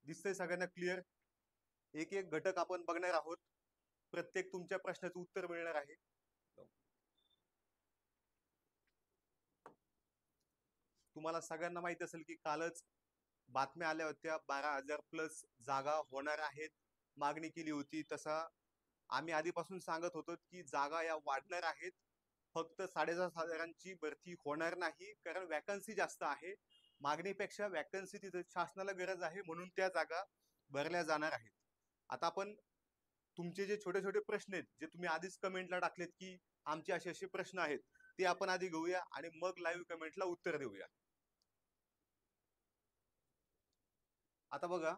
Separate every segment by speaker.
Speaker 1: दिसतंय सगळ्यांना क्लिअर? एक एक घटक आपण बघणार आहोत. प्रत्येक तुमच्या प्रश्नाचं उत्तर मिळणार आहे. तुम्हाला सगळ्यांना माहित असेल की कालच बातम्या आल्या होत्या, 12,000 प्लस जागा होणार आहेत, मागणी केली होती. तसा आम्ही आधीपासून सांगत होतो की जागा या वाढणार आहेत. फक्त 7,500ची भरती होणार नाही, कारण वॅकन्सी जास्त आहे. मागणीपेक्षा वॅकन्सी तिथे शासनाला गरज आहे, म्हणून त्या जागा भरल्या जाणार आहेत. आता आपण तुमचे जे छोटे छोटे प्रश्न आहेत, जे तुम्ही आधीच कमेंटला टाकलेत की आमचे असे असे प्रश्न आहेत, ते आपण आधी घेऊया आणि मग लाईव्ह कमेंटला उत्तर देऊया. आता बघा,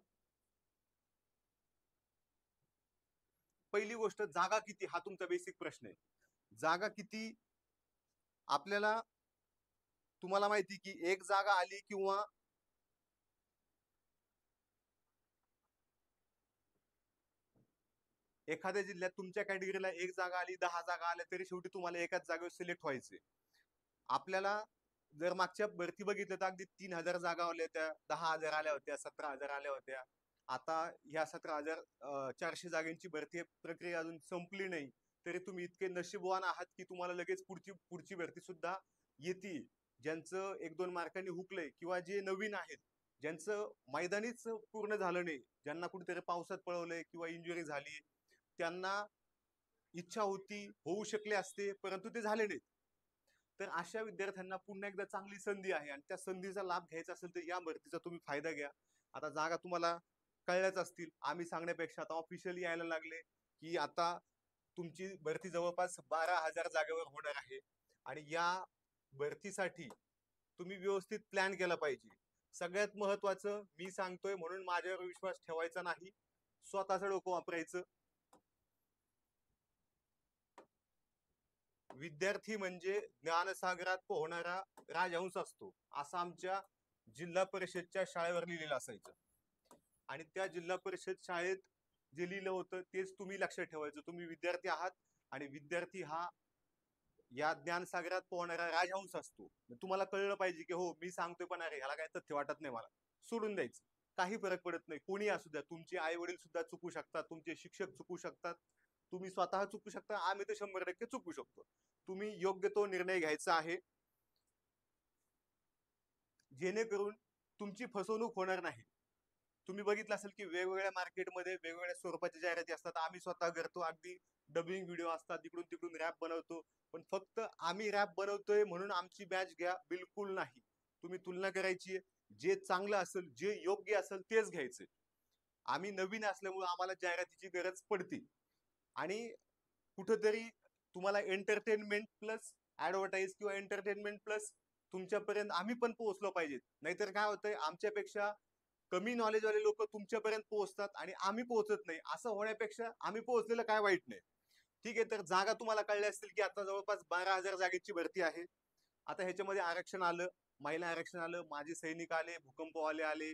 Speaker 1: पहिली गोष्ट, जागा किती हा तुमचा बेसिक प्रश्न आहे. जागा किती आपल्याला, तुम्हाला माहिती की एक जागा आली किंवा एखाद्या जिल्ह्यात तुमच्या कॅटेगरीला एक जागा आली, 10 जागा आल्या, तरी शेवटी तुम्हाला एकाच जागेवर सिलेक्ट व्हायचे. आपल्याला जर मागच्या भरती बघितलं तर अगदी 3,000 जागा आल्या होत्या, 10,000 आल्या होत्या, 17,000 आल्या होत्या. आता ह्या 17,400 जागांची भरती प्रक्रिया अजून संपली नाही, तरी तुम्ही इतके नशीबवान आहात की तुम्हाला लगेच पुढची पुढची भरती सुद्धा येते. ज्यांचं 1-2 मार्कांनी हुकलंय किंवा जे नवीन आहेत, ज्यांचं मैदानीच पूर्ण झालं नाही, ज्यांना कुठेतरी पावसात पळवलंय किंवा इंजुरी झाली, त्यांना इच्छा होती, होऊ शकले असते, परंतु ते झाले नाहीत. तर अशा विद्यार्थ्यांना पुन्हा एकदा चांगली संधी आहे, आणि त्या संधीचा लाभ घ्यायचा असेल तर या भरतीचा तुम्ही फायदा घ्या. आता जागा तुम्हाला कळल्याच असतील, आम्ही सांगण्यापेक्षा आता ऑफिशियली यायला लागले की आता तुमची भरती जवळपास 12,000 जागेवर होणार आहे. आणि या भरतीसाठी तुम्ही व्यवस्थित प्लॅन केला पाहिजे. सगळ्यात महत्वाचं, मी सांगतोय म्हणून माझ्यावर विश्वास ठेवायचा नाही, स्वतःचं डोकं वापरायचं. विद्यार्थी म्हणजे ज्ञानसागरात पोहणारा राजहंस असतो, असं आमच्या जिल्हा परिषदच्या शाळेवर लिहिलेलं असायचं. आणि त्या जिल्हा परिषद शाळेत जे लिहिलं होतं तेच तुम्ही लक्षात ठेवायचं. तुम्ही विद्यार्थी आहात, आणि विद्यार्थी हा या ज्ञानसागरात पोहणारा राजहंस असतो. तुम्हाला कळलं पाहिजे की हो, मी सांगतोय पण अरे ह्याला काय तथ्य वाटत नाही, मला सोडून द्यायचं. काही फरक पडत नाही, कोणी असू द्या. तुमचे आई वडील सुद्धा चुकू शकतात, तुमचे शिक्षक चुकू शकतात, तुम्ही स्वतः चुकू शकता, आम्ही तर 100% चुकू शकतो. तुम्ही योग्य तो निर्णय घ्यायचा आहे, जेणेकरून तुमची फसवणूक होणार नाही. तुम्ही बघितलं असेल की वेगवेगळ्या मार्केटमध्ये वेगवेगळ्या स्वरूपाच्या जाहिराती असतात. आम्ही स्वतः करतो, अगदी डबिंग व्हिडिओ असतात, तिकडून तिकडून रॅप बनवतो. पण फक्त आम्ही रॅप बनवतोय म्हणून आमची बॅच घ्या, बिलकुल नाही. तुम्ही तुलना करायची, जे चांगलं असेल, जे योग्य असेल तेच घ्यायचं. आम्ही नवीन असल्यामुळे आम्हाला जाहिरातीची गरज पडते, आणि कुठंतरी तुम्हाला एंटरटेनमेंट प्लस ऍडव्हर्टाईज किंवा एंटरटेनमेंट प्लस तुमच्यापर्यंत आम्ही पण पोहोचलो पाहिजेत. नाहीतर काय होतंय, आमच्यापेक्षा कमी नॉलेजवाले लोक तुमच्यापर्यंत पोहोचतात आणि आम्ही पोहोचत नाही. असं होण्यापेक्षा आम्ही पोहोचलेलं काय वाईट नाही. ठीक आहे, तर जागा तुम्हाला कळल्या असतील की आता जवळपास 12,000 जागेची भरती आहे. आता ह्याच्यामध्ये आरक्षण आलं, महिला आरक्षण आलं, माजी सैनिक आले, भूकंपवाले आले,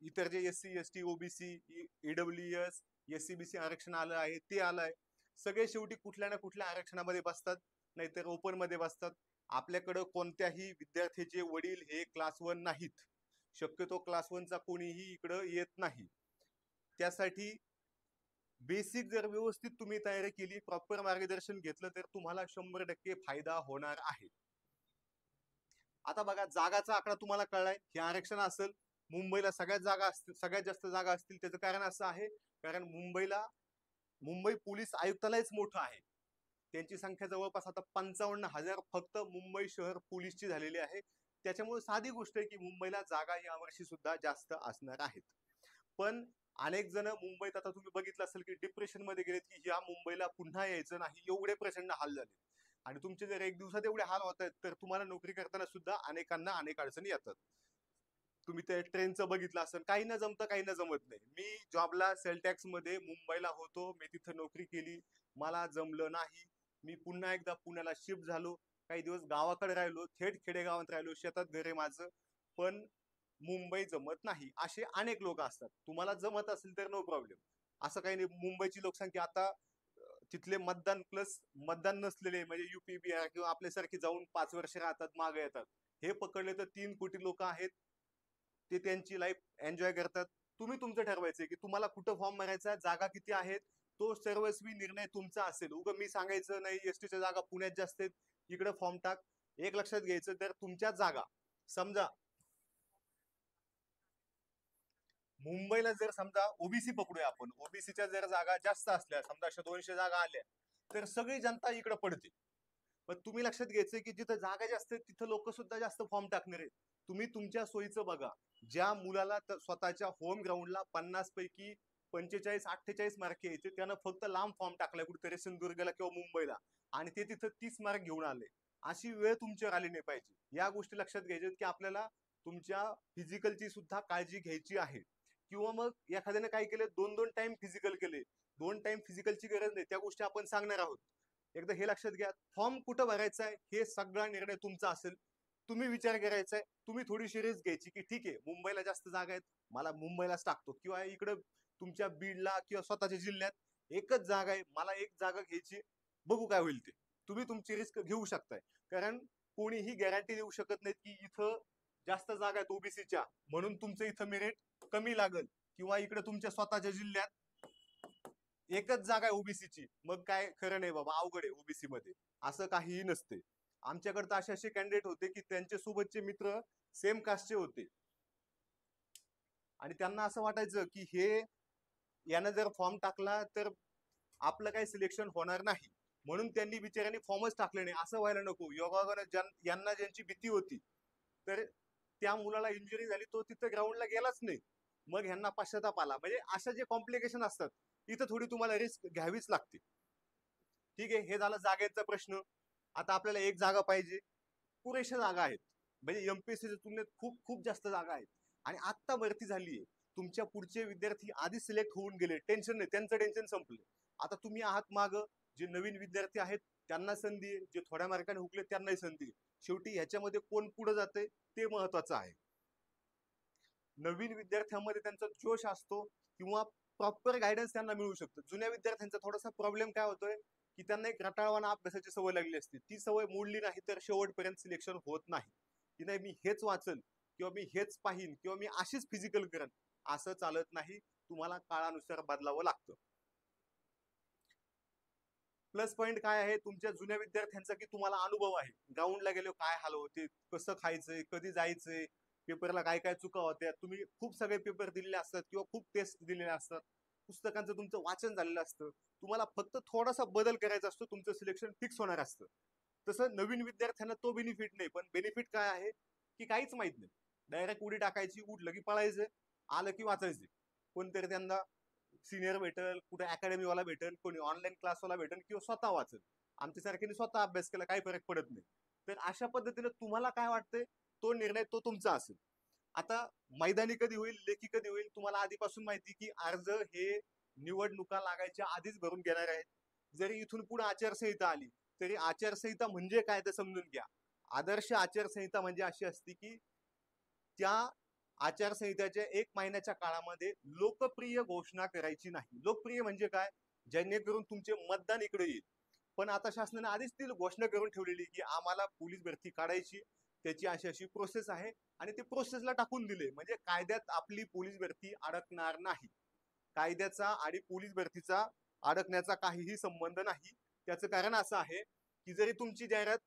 Speaker 1: इतर जे SC ST OBC EWS SCBC आरक्षण आलं आहे ते आलंय. सगळे शेवटी कुठल्या ना कुठल्या आरक्षणामध्ये बसतात, नाहीतर ओपन मध्ये बसतात. आपल्याकडं कोणत्याही विद्यार्थ्याचे वडील हे क्लास 1 नाहीत, शक्यतो क्लास 1चा कोणीही इकडं येत नाही. त्यासाठी बेसिक जर व्यवस्थित तुम्ही तयारी केली, प्रॉपर मार्गदर्शन घेतलं, तर तुम्हाला 100% फायदा होणार आहे. आता बघा, जागाचा आकडा तुम्हाला कळलाय, हे आरक्षण असेल. मुंबईला सगळ्यात जागा असतील, सगळ्यात जास्त जागा असतील, त्याचं कारण असं आहे कारण मुंबई पोलीस आयुक्तालयच मोठं आहे. त्यांची संख्या जवळपास आता 55,000 फक्त मुंबई शहर पोलीसची झालेली आहे. त्याच्यामुळे साधी गोष्ट आहे की मुंबईला जागा यावर्षी सुद्धा जास्त असणार आहेत. पण अनेक जण मुंबईत, आता तुम्ही बघितलं असेल की डिप्रेशन मध्ये गेलेत की या मुंबईला पुन्हा यायचं नाही, एवढे प्रचंड हाल झाले. आणि तुमचे जर एक दिवसात एवढे हाल होत आहेत, तर तुम्हाला नोकरी करताना सुद्धा अनेकांना अनेक अडचणी येतात. तुम्ही ते ट्रेनचं बघितलं असेल, काही ना जमतं, काही ना जमत नाही. मी जॉबला सेलटॅक्स मध्ये मुंबईला होतो, मी तिथं नोकरी केली, मला जमलं नाही. मी पुन्हा एकदा पुण्याला शिफ्ट झालो, काही दिवस गावाकडे राहिलो, थेट खेडेगावात राहिलो, शेतात घर आहे माझं. पण मुंबई जमत नाही, असे अनेक लोक असतात. तुम्हाला जमत असेल तर नो प्रॉब्लेम, असं काही नाही. मुंबईची लोकसंख्या आता तिथले मतदान प्लस मतदान नसलेले, म्हणजे युपी बिहार किंवा आपल्यासारखे जाऊन 5 वर्ष राहतात, मागे येतात, हे पकडले तर 3 कोटी लोक आहेत. ते त्यांची लाईफ एन्जॉय करतात. तुम्ही तुमचं ठरवायचं की तुम्हाला कुठं फॉर्म भरायचा, जागा किती आहेत, तो सर्वस्वी निर्णय तुमचा असेल. उगं मी सांगायचं नाही एसटीच्या जागा पुण्यात जास्त आहेत, इकडे फॉर्म टाक. एक लक्षात घ्यायचं, तर तुमच्या जागा समजा मुंबईला जर समजा ओबीसी पकडूया आपण, ओबीसीच्या जर जागा जास्त असल्या, समजा 200 जागा आल्या, तर सगळी जनता इकडे पडते. पण तुम्ही लक्षात घ्यायचं की जिथं जागा जास्त आहेत तिथं लोक सुद्धा जास्त फॉर्म टाकणार आहेत. तुम्ही तुमच्या सोयीचं बघा. ज्या मुलाला स्वतःच्या होम ग्राउंडला 50 पैकी 45-48 मार्क यायचे, त्यानं फक्त लांब फॉर्म टाकलाय कुठेतरी सिंधुदुर्गला किंवा मुंबईला, आणि ते तिथं 30 मार्क घेऊन आले. अशी वेळ तुमच्यावर आली नाही पाहिजे. या गोष्टी लक्षात घ्यायच्या की आपल्याला तुमच्या फिजिकलची सुद्धा काळजी घ्यायची आहे. किंवा मग एखाद्याने काय केलं, 2-2 टाइम फिजिकल केले. 2 टाइम फिजिकलची गरज नाही, त्या गोष्टी आपण सांगणार आहोत. एकदा हे लक्षात घ्या, फॉर्म कुठं भरायचा आहे हे सगळा निर्णय तुमचा असेल. तुम्ही विचार करायचा आहे, तुम्ही थोडीशी रिस्क घ्यायची की ठीक आहे मुंबईला जास्त जागा आहेत, मला मुंबईलाच टाकतो, किंवा इकडं तुमच्या बीडला किंवा स्वतःच्या जिल्ह्यात एकच जागा आहे, मला एक जागा घ्यायची, बघू काय होईल ते. तुम्ही तुमची रिस्क घेऊ शकताय. कारण कोणीही गॅरंटी देऊ शकत नाहीत की इथं जास्त जागा आहेत ओबीसीच्या म्हणून तुमचं इथं मेरिट कमी लागल, किंवा इकडे तुमच्या स्वतःच्या जिल्ह्यात एकच जागा आहे ओबीसीची, मग काय खरं नाही बाबा, अवघड आहे ओबीसी मध्ये. असं काहीही नसते. आमच्याकडे तर असे कॅन्डिडेट होते की त्यांच्या सोबतचे मित्र सेम कास्टचे होते, आणि त्यांना असं वाटायचं की हे यानं जर फॉर्म टाकला तर आपलं काही सिलेक्शन होणार नाही, म्हणून त्यांनी बिचाऱ्यांनी फॉर्मच टाकले नाही. असं व्हायला नको. योगायोगाने यांना ज्यांची भीती होती, तर त्या मुलाला इंजुरी झाली, तो तिथं ग्राउंडला गेलाच नाही, मग ह्यांना पश्चाताप आला. म्हणजे अशा जे कॉम्प्लिकेशन असतात, इथं थोडी तुम्हाला रिस्क घ्यावीच लागते. ठीक आहे, हे झालं जागेचा प्रश्न. आता आपल्याला एक जागा पाहिजे, पुरेशा जागा आहेत, म्हणजे एमपीएससीच्या तुलनेत खूप खूप जास्त जागा आहेत, आणि आत्ता भरती झालीये. तुमच्या पुढचे विद्यार्थी आधी सिलेक्ट होऊन गेले, टेन्शन नाही, त्यांचं टेन्शन संपलं. आता तुम्ही आहात माग, जे नवीन विद्यार्थी आहेत त्यांना संधी आहे, जे थोड्या मार्काने हुकले त्यांनाही संधी आहे. शेवटी ह्याच्यामध्ये कोण पुढे जाते ते महत्वाचं आहे. नवीन विद्यार्थ्यांमध्ये त्यांचा जोश असतो, किंवा प्रॉपर गायडन्स त्यांना मिळू शकतो. जुन्या विद्यार्थ्यांचा थोडासा प्रॉब्लेम काय होतोय की त्यांना एक रटाळवाना अभ्यासाची सवय लागली असते, ती सवय मोडली नाही तर शेवटपर्यंत सिलेक्शन होत नाही. की नाही मी हेच वाचल, किंवा मी हेच पाहीन, किंवा मी अशीच फिजिकल करेन, असं चालत नाही. तुम्हाला काळानुसार बदलावं लागतं. प्लस पॉईंट काय आहे तुमच्या जुन्या विद्यार्थ्यांचा, की तुम्हाला अनुभव आहे, ग्राउंडला गेलो काय हाल होते, कसं खायचंय, कधी जायचंय, पेपरला काय काय चुका होत्या, तुम्ही खूप सगळे पेपर दिलेले असतात किंवा खूप टेस्ट दिलेले असतात, पुस्तकांचं तुमचं वाचन झालेलं असतं. तुम्हाला फक्त थोडासा बदल करायचा असतो, तुमचं सिलेक्शन फिक्स होणार असतं. तसं नवीन विद्यार्थ्यांना तो बेनिफिट नाही. पण बेनिफिट काय आहे की काहीच माहित नाही, डायरेक्ट उडी टाकायची, उठलं की पळायचं, आलं की वाचायचे. कोणतरी त्यांना सिनियर भेटेल, कुठे अकॅडमीवाला भेटेल, कोणी ऑनलाईन क्लासवाला भेटेल, किंवा स्वतः वाचेल. आमच्यासारख्याने स्वतः अभ्यास केला, काही फरक पडत नाही. तर अशा पद्धतीने तुम्हाला काय वाटतंय तो निर्णय तो तुमचा असेल. आता मैदानी कधी होईल, लेखी कधी होईल, तुम्हाला आधीपासून माहिती की अर्ज हे निवडणुका लागायच्या आधीच भरून घेणार आहेत. जरी इथून पुढे आचारसंहिता आली, तरी आचारसंहिता म्हणजे काय ते समजून घ्या. आदर्श आचारसंहिता म्हणजे अशी असते की त्या आचारसंहितेच्या 1 महिन्याच्या काळामध्ये लोकप्रिय घोषणा करायची नाही. लोकप्रिय म्हणजे काय, जेणेकरून तुमचे मतदान इकडे येईल. पण आता शासनाने आधीच ती घोषणा करून ठेवलेली की आम्हाला पोलीस भरती काढायची, त्याची अशी अशी प्रोसेस आहे, आणि ते प्रोसेसला टाकून दिले, म्हणजे कायद्यात आपली पोलीस भरती अडकणार नाही. कायद्याचा आणि पोलीस भरतीचा अडकण्याचा काहीही संबंध नाही. त्याचं कारण असं आहे की जरी तुमची जाहिरात,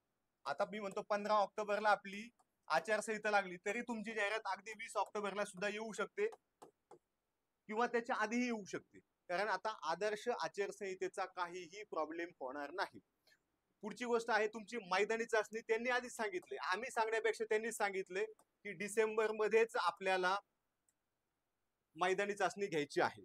Speaker 1: आता मी म्हणतो 15 ऑक्टोबरला आपली आचारसंहिता लागली, तरी तुमची जाहिरात अगदी 20 ऑक्टोबरला सुद्धा येऊ शकते, किंवा त्याच्या आधीही येऊ शकते. कारण आता आदर्श आचारसंहितेचा काहीही प्रॉब्लेम होणार नाही. पुढची गोष्ट आहे तुमची मैदानी चाचणी. त्यांनी आधीच सांगितले, आम्ही सांगण्यापेक्षा त्यांनीच सांगितले की डिसेंबर मध्येच आपल्याला मैदानी चाचणी घ्यायची आहे.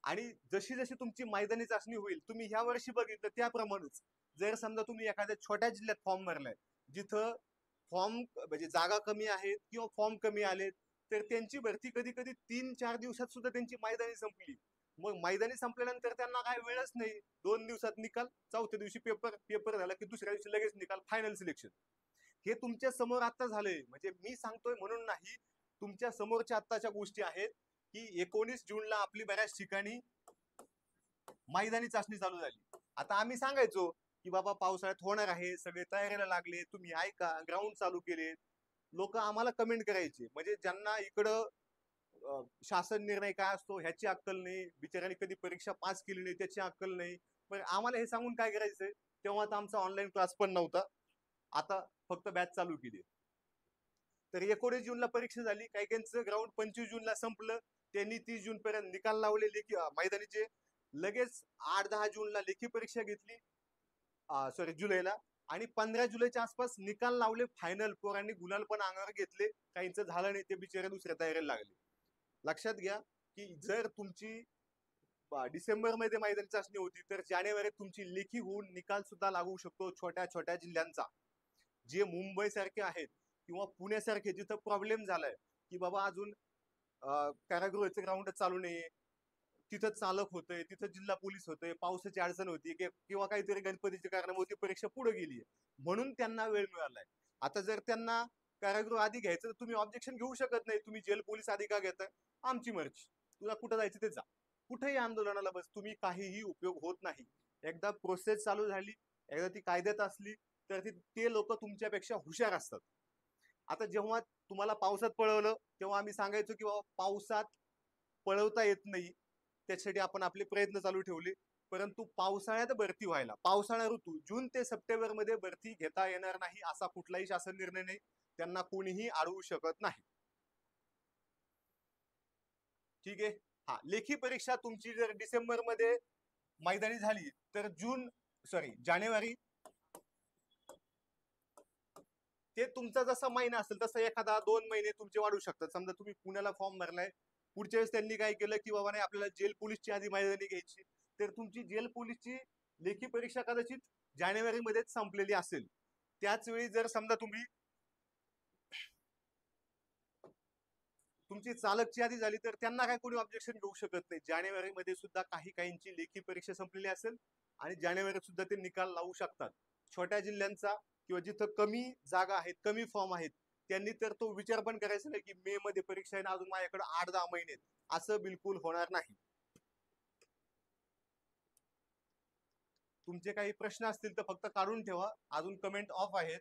Speaker 1: आणि जशी जशी तुमची मैदानी चाचणी होईल, तुम्ही ह्या वर्षी बघितलं त्याप्रमाणेच, जर समजा तुम्ही एखाद्या छोट्या जिल्ह्यात फॉर्म भरलाय, जिथं फॉर्म म्हणजे जागा कमी आहेत किंवा फॉर्म कमी आलेत, तर त्यांची भरती कधी कधी 3-4 दिवसात सुद्धा त्यांची मैदानी संपली. मग मैदानी संपल्यानंतर त्यांना काय वेळच नाही, 2 दिवसात निकाल, चौथ्या दिवशी पेपर, पेपर झाला की दुसऱ्या दिवशी लगेच निकाल, फायनल सिलेक्शन. हे तुमच्या समोर आता झालंय, म्हणजे मी सांगतोय म्हणून नाही, तुमच्या समोरच्या आत्ताच्या गोष्टी आहेत की 19 जूनला आपली बऱ्याच ठिकाणी मैदानी चाचणी चालू झाली. आता आम्ही सांगायचो की बाबा पावसाळ्यात होणार आहे, सगळे तयारीला लागले, तुम्ही ऐका, ग्राउंड चालू केले, लोक आम्हाला कमेंट करायचे, म्हणजे ज्यांना इकडं शासन निर्णय काय असतो ह्याची अक्कल नाही, बिचाऱ्यांनी कधी परीक्षा पास केली नाही त्याची अक्कल नाही. पण आम्हाला हे सांगून काय करायचंय? तेव्हा तर आमचा ऑनलाईन क्लास पण नव्हता, आता फक्त बॅच चालू केली. तर 19 जूनला परीक्षा झाली, काही काहींचं ग्राउंड 25 जूनला संपलं, त्यांनी 30 जून पर्यंत निकाल लावले लेखी मैदानीचे. लगेच 8-10 जूनला लेखी परीक्षा घेतली, सॉरी जुलैला. आणि 15 जुलैच्या आसपास निकाल लावले फायनल. पोरांनी गुलाल पण अंगावर घेतले, काहींचं झालं नाही, ते बिचारे दुसऱ्या तयारीला लागले. लक्षात घ्या की जर तुमची डिसेंबर मध्ये मैदानी चाचणी होती, तर जानेवारीत तुमची लेखी होऊन निकाल सुद्धा लागू शकतो छोट्या छोट्या जिल्ह्यांचा. जे मुंबई सारखे आहेत किंवा पुण्यासारखे जिथं प्रॉब्लेम झालाय की बाबा अजून कारागृहाचं ग्राउंडच चालू नाहीये, तिथं चालक होतंय, तिथं जिल्हा पोलीस होतंय, पावसाची अडचण होती किंवा काहीतरी गणपतीच्या कारणामुळे परीक्षा पुढे गेली, म्हणून त्यांना वेळ मिळालाय. आता जर त्यांना कारागृह आधी घ्यायचं तर तुम्ही ऑब्जेक्शन घेऊ शकत नाही, तुम्ही जेल पोलीस आधी का घेताय? आमची मर्जी, तुला कुठं जायचं ते जा, कुठेही आंदोलनाला बस, तुम्ही काहीही उपयोग होत नाही. एकदा प्रोसेस चालू झाली, एकदा ती कायद्यात असली, तर ते लोक तुमच्यापेक्षा हुशार असतात. आता जेव्हा तुम्हाला पावसात पळवलं तेव्हा आम्ही सांगायचो की बाबा पावसात पळवता येत नाही, त्यासाठी आपण आपले प्रयत्न चालू ठेवले. परंतु पावसाळ्यात भरती व्हायला, पावसाळा ऋतू जून ते सप्टेंबर मध्ये भरती घेता येणार नाही असा कुठलाही शासन निर्णय नाही, त्यांना कोणीही अडवू शकत नाही. ठीक आहे. हा, लेखी परीक्षा तुमची जर डिसेंबर मध्ये मैदानी झाली तर जानेवारी, ते तुमचा जसा महिना असेल तसं 1-2 महिने तुमचे वाढू शकतात. समजा तुम्ही पुण्याला फॉर्म भरलाय, पुढच्या वेळेस त्यांनी काय केलं की बाबा नाही आपल्याला जेल पोलीसची आधी मैदानी घ्यायची, तर तुमची जेल पोलीसची लेखी परीक्षा कदाचित जानेवारी मध्येच संपलेली असेल. त्याच वेळी जर समजा तुमची चालकची आधी झाली तर त्यांना काय कोणी ऑब्जेक्शन घेऊ शकत नाही. जानेवारी मध्ये सुद्धा काही काहींची लेखी परीक्षा संपलेली असेल आणि जानेवारीत सुद्धा ते निकाल लावू शकतात. छोट्या जिल्ह्यांचा किंवा जिथं कमी जागा आहेत, कमी फॉर्म आहेत, त्यांनी तर तो विचार पण करायचा नाही की मे मध्ये परीक्षा आहे ना, अजून माझ्याकडे 8-10 महिने, असं बिलकुल होणार नाही. तुमचे काही प्रश्न असतील तर फक्त काढून ठेवा, अजून कमेंट ऑफ आहेत.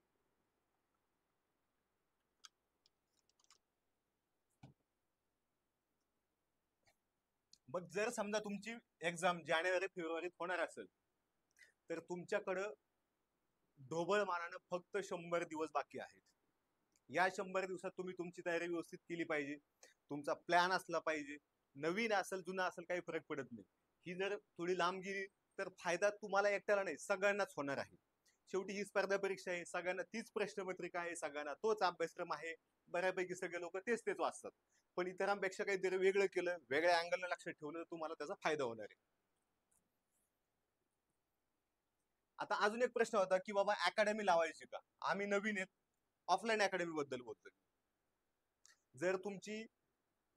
Speaker 1: मग जर समजा तुमची एक्झाम जानेवारी फेब्रुवारीत होणार असेल, तर तुमच्याकडं ढोबळ मानानं फक्त 100 दिवस बाकी आहेत. या 100 दिवसात तुम्ही तुमची तयारी व्यवस्थित केली पाहिजे, तुमचा प्लॅन असला पाहिजे. नवीन असेल जुना असेल काही फरक पडत नाही. ही जर थोडी लांब गेली तर फायदा तुम्हाला एकट्याला नाही, सगळ्यांनाच होणार आहे. शेवटी ही स्पर्धा परीक्षा आहे, सगळ्यांना तीच प्रश्नपत्रिका आहे, सगळ्यांना तोच अभ्यासक्रम आहे, बऱ्यापैकी सगळे लोक तेच तेच वाचतात. पण इतरांपेक्षा काहीतरी वेगळं केलं, वेगळ्या अँगलने लक्षात ठेवलं, तुम्हाला त्याचा फायदा होणार आहे. आता अजून एक प्रश्न होता की बाबा अकॅडमी लावायची का? आम्ही नवीन आहेत, ऑफलाईन अकॅडमी बद्दल बोलतोय. जर तुमची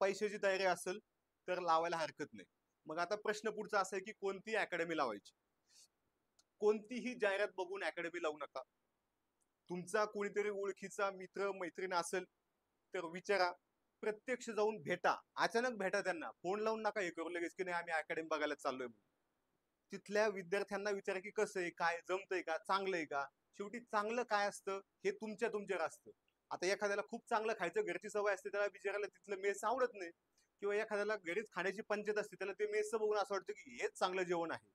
Speaker 1: पैशाची तयारी असेल तर लावायला हरकत नाही. मग आता प्रश्न पुढचा असा आहे की कोणती अकॅडमी लावायची? कोणतीही जाहिरात बघून अकॅडमी लावू नका. तुमचा कोणीतरी ओळखीचा मित्र मैत्रीण असेल तर विचारा, प्रत्यक्ष जाऊन भेटा, अचानक भेटा त्यांना, फोन लावून नका हे करू लगेच की नाही आम्ही अकॅडमी बघायला चाललोय. तिथल्या विद्यार्थ्यांना विचारा की कसं आहे, काय जमतंय का, चांगलं आहे का. शेवटी चांगलं काय असतं हे तुमच्यावर असतं. आता एखाद्याला खूप चांगलं खायचं घरची सवय असते, त्याला विचारायला तिथलं मेस आवडत नाही, किंवा एखाद्याला घरीच खाण्याची पंचायत असते, त्याला ते मेसचं बघून असं वाटतं की हेच चांगलं जेवण आहे.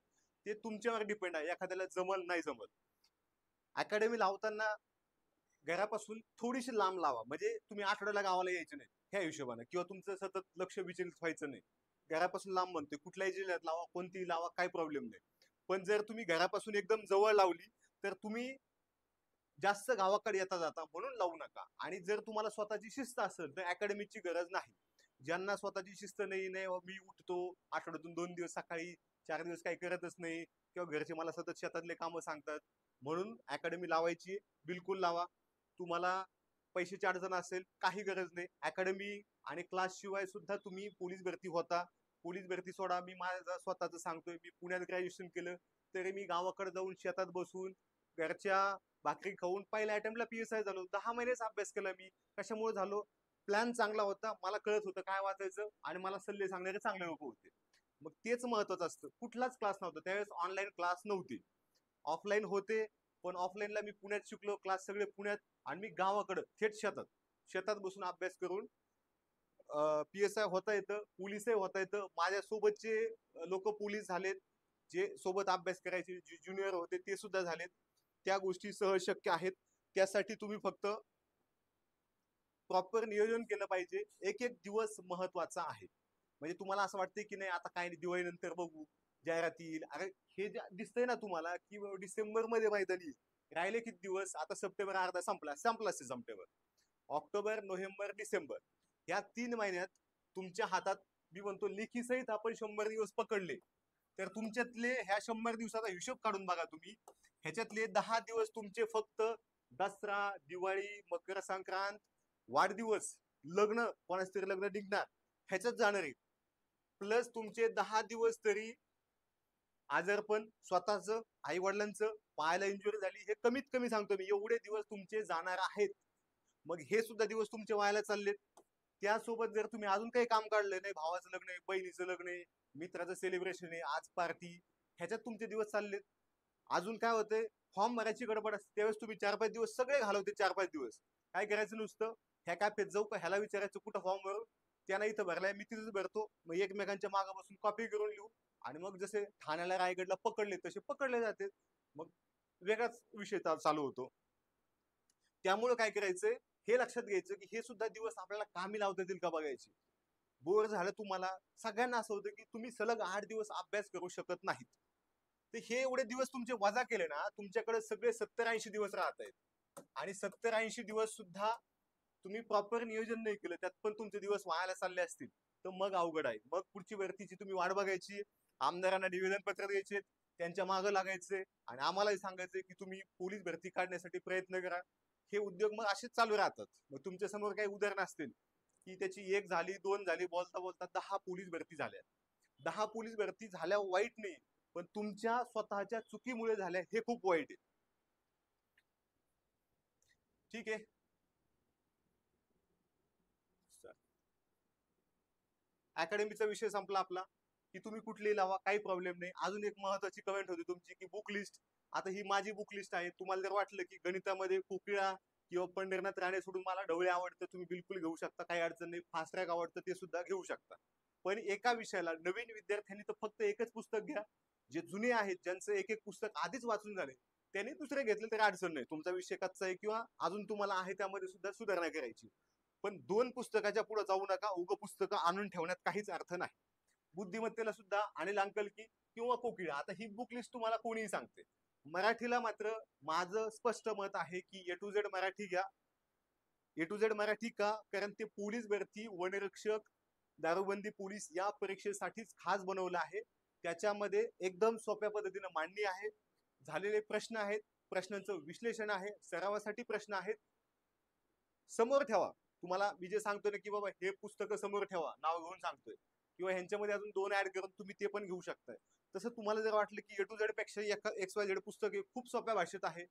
Speaker 1: ते तुमच्यावर डिपेंड आहे, एखाद्याला जमल नाही जमल. अकॅडमी लावताना घरापासून थोडीशी लांब लावा, म्हणजे तुम्ही आठवड्याला गावाला यायचं नाही ह्या हिशोबाने, किंवा तुमचं सतत लक्ष विचलित व्हायचं नाही. घरापासून लांब म्हणते कुठल्याही जिल्ह्यात लावा, कोणतीही लावा, काही प्रॉब्लेम नाही. पण जर तुम्ही घरापासून एकदम जवळ लावली तर तुम्ही जास्त गावाकडे येता जाता म्हणून लावू नका. आणि जर तुम्हाला स्वतःची शिस्त असेल तर अकॅडमीची गरज नाही. ज्यांना स्वतःची शिस्त नाही, नाही मी उठतो आठवड्यातून 2 दिवस सकाळी, 4 दिवस काही करतच नाही, किंवा घरचे मला सतत शेतातले कामं सांगतात, म्हणून अकॅडमी लावायची बिलकुल लावा. तुम्हाला पैशाची अडचण असेल काही गरज नाही. अकॅडमी आणि क्लास शिवाय सुद्धा तुम्ही पोलीस भरती होता. पोलीस भरती सोडा, मी माझं स्वतःच सांगतोय, मी पुण्यात ग्रॅज्युएशन केलं तरी मी गावाकडे जाऊन शेतात बसून घरच्या भाकरी खाऊन पहिल्या अटेम्प्टला PSI झालो. 10 महिनेच अभ्यास केला मी. कशामुळे झालो? प्लॅन चांगला होता, मला कळत होतं काय वाचायचं, आणि मला सल्ले सांगणारे चांगले लोक होते. मग तेच महत्वाचं असतं. कुठलाच क्लास नव्हता त्यावेळेस, ऑनलाईन क्लास नव्हते, ऑफलाईन होते. पण ऑफलाईनला मी पुण्यात शिकलो, क्लास सगळे पुण्यात, आणि मी गावाकडे थेट शेतात. शेतात बसून अभ्यास करून PSI होता येतं, पोलीसही होता येतं. माझ्या सोबतचे लोक पोलीस झालेत, जे सोबत अभ्यास करायचे, जे ज्युनियर होते ते सुद्धा झालेत. त्या गोष्टी सहज शक्य आहेत. त्यासाठी तुम्ही फक्त प्रॉपर नियोजन केलं पाहिजे. एक एक दिवस महत्वाचा आहे. म्हणजे तुम्हाला असं वाटतंय की नाही आता काय दिवाळी नंतर बघू, जाहिरात येईल. अरे हे जे दिसतंय ना तुम्हाला की डिसेंबर मध्ये मैदानी राहिले किती दिवस, आता सप्टेंबर अर्धा संपलाच ते सप्टेंबर. ऑक्टोबर, नोव्हेंबर, डिसेंबर या 3 महिन्यात तुमच्या हातात मी म्हणतो लेखी सहित आपण 100 दिवस पकडले तर तुमच्यातले ह्या 100 दिवसाचा हिशोब काढून बघा तुम्ही. ह्याच्यातले 10 दिवस तुमचे फक्त दसरा, दिवाळी, मकर संक्रांत, वाढदिवस, लग्न, कोणाच तरी लग्न निघणार ह्याच्यात जाणार आहे. प्लस तुमचे 10 दिवस तरी आजारपण स्वतःच, आई वडिलांचं, पायाला इंजुरी झाली, हे कमीत कमी सांगतो मी, एवढे दिवस तुमचे जाणार आहेत. मग हे सुद्धा दिवस तुमचे व्हायला चाललेत. त्यासोबत जर तुम्ही अजून काही काम काढलं नाही, भावाचं लग्न आहे, बहिणीचं लग्न आहे, मित्राचं सेलिब्रेशन आहे, आज पार्टी, ह्याच्यात तुमचे दिवस चाललेत. अजून काय होतंय, फॉर्म भरायची गडबड असते, त्यावेळेस तुम्ही 4-5 दिवस सगळे घालवते. 4-5 दिवस काय करायचं नुसतं ह्या कॅफेत जाऊ का, ह्याला विचारायचं कुठं फॉर्म भरू, त्यानं इथं भरलाय, मी तिथंच भरतो. मग एकमेकांच्या मागे बसून कॉपी करून लिहू आणि मग जसे ठाण्याला रायगडला पकडले तसे पकडले जाते. मग वेगळाच विषय चालू होतो. त्यामुळे काय करायचंय, हे लक्षात घ्यायचं की हे सुद्धा दिवस आपल्याला कामी लावता येतील का बघायची. बोर झालं तुम्हाला, सगळ्यांना असं होतं की तुम्ही सलग 8 दिवस अभ्यास करू शकत नाहीत. तर हे एवढे दिवस तुमचे वजा केले ना, तुमच्याकडे सगळे 70-80 दिवस राहत आहेत. आणि 70-80 दिवस सुद्धा तुम्ही प्रॉपर नियोजन नाही केलं, त्यात पण तुमचे दिवस वायाला चालले असतील, तर मग अवघड आहे. मग पुढची भरतीची तुम्ही वाट बघायची, आमदारांना निवेदन पत्र द्यायचे, त्यांच्या मागं लागायचे आणि आम्हालाही सांगायचे की तुम्ही पोलीस भरती काढण्यासाठी प्रयत्न करा. हे उद्योग मग असेच चालू राहतात. मग तुमच्या समोर काही उदाहरण असतील की त्याची 1 झाली, 2 झाली, बोलता बोलता 10 पोलीस भरती झाल्या. 10 पोलीस भरती झाल्या वाईट नाही, पण तुमच्या स्वतःच्या चुकीमुळे झाल्या हे खूप वाईट आहे. ठीक आहे. अकॅडमीचा विषय संपला आपला की तुम्ही कुठलीही लावा, काही प्रॉब्लेम नाही. अजून एक महत्वाची कमेंट होती तुमची की बुक लिस्ट. आता ही माझी बुक लिस्ट आहे. तुम्हाला जर वाटलं की गणितामध्ये कोकिळा किंवा पंढरीनाथ राणे सोडून मला ढवळे आवडतं, तुम्ही बिलकुल घेऊ शकता, काही अडचण नाही. फास्ट ट्रॅक आवडतं ते सुद्धा घेऊ शकता. पण एका विषयाला नवीन विद्यार्थ्यांनी तर फक्त एकच पुस्तक घ्या. जे जुने आहेत, ज्यांचं एक एक पुस्तक आधीच वाचून झाले, त्यांनी दुसरे घेतले तरी अडचण नाही. तुमचा विषय कच्चा आहे किंवा अजून तुम्हाला आहे त्यामध्ये सुद्धा सुधारणा करायची. पण 2 पुस्तकाच्या पुढे जाऊ नका. उग पुस्तकं आणून ठेवण्यात काहीच अर्थ नाही. बुद्धिमत्तेला सुद्धा अनिल अंकलकी किंवा कोकिळा, आता ही बुक लिस्ट तुम्हाला कोणीही सांगते. मराठीला मात्र माझं स्पष्ट मत आहे की A to Z मराठी घ्या. A to Z मराठी का, कारण ते पोलीस भरती, वनरक्षक, दारूबंदी पोलीस या परीक्षेसाठीच खास बनवलं आहे. त्याच्यामध्ये एकदम सोप्या पद्धतीने मांडणी आहे, झालेले प्रश्न आहेत, प्रश्नांचं विश्लेषण आहे, सरावासाठी प्रश्न आहेत. समोर ठेवा. तुम्हाला मी जे सांगतोय ना की बाबा हे पुस्तक समोर ठेवा, नाव घेऊन सांगतोय, किंवा ह्यांच्यामध्ये अजून 2 ऍड करून तुम्ही ते पण घेऊ शकताय. तसं तुम्हाला जर वाटलं की A to Z पेक्षा XYZ पुस्तक खूप सोप्या भाषेत आहे,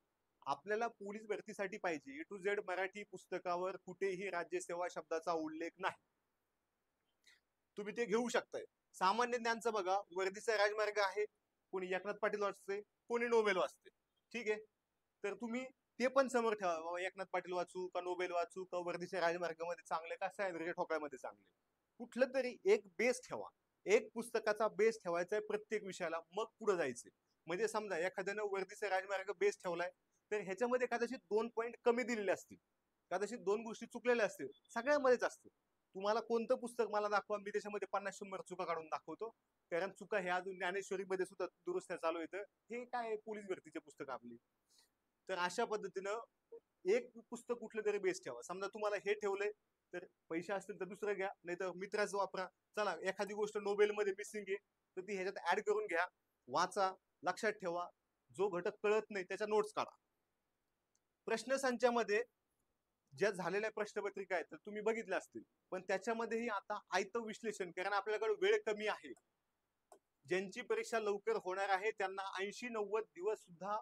Speaker 1: आपल्याला पोलीस भरतीसाठी पाहिजे, A to Z मराठी पुस्तकावर कुठेही राज्यसेवा शब्दाचा उल्लेख नाही, तुम्ही ते घेऊ शकताय. सामान्य ज्ञानचं बघा, वर्दीचा राजमार्ग आहे, कोणी एकनाथ पाटील वाचते, कोणी नोबेल वाचते. ठीक आहे, तर तुम्ही ते पण समोर ठेवा. बाबा एकनाथ पाटील वाचू का नोबेल वाचू का वर्दीच्या राजमार्गामध्ये चांगले का सह्याद्रीच्या ठोकळ्यामध्ये चांगले, कुठलं तरी एक बेस ठेवा. एक पुस्तकाचा बेस ठेवायचा आहे प्रत्येक विषयाला, मग पुढे जायचे. म्हणजे समजा एखाद्यानं वर्दीचा राजमार्ग बेस ठेवलाय, तर ह्याच्यामध्ये कदाचित 2 पॉईंट कमी दिलेले असतील, कदाचित 2 गोष्टी चुकलेल्या असतील, सगळ्यामध्येच असते. तुम्हाला कोणतं पुस्तक मला दाखवा, मी त्याच्यामध्ये 50-100 चुका काढून दाखवतो. कारण चुका हे अजून ज्ञानेश्वरीमध्ये सुद्धा दुरुस्त्या चालू येतं. हे काय पोलीस भरतीचे पुस्तक आपली. तर अशा पद्धतीनं एक पुस्तक कुठलं तरी बेस ठेवा. समजा तुम्हाला हे ठेवलंय, तर पैसे असतील तर दुसरं घ्या, नाही तर मित्राचं वापरा. चला एखादी गोष्ट नोबेल मध्ये मिसिंग आहे, तर ती ह्याच्यात ऍड करून घ्या, वाचा, लक्षात ठेवा. जो घटक कळत नाही त्याच्या नोट्स काढा. प्रश्नसंचामध्ये ज्या झालेल्या प्रश्नपत्रिका आहेत तर तुम्ही बघितल्या असतील, पण त्याच्यामध्येही आता आयतं विश्लेषण, कारण आपल्याकडे वेळ कमी आहे. ज्यांची परीक्षा लवकर होणार आहे त्यांना 80-90 दिवस सुद्धा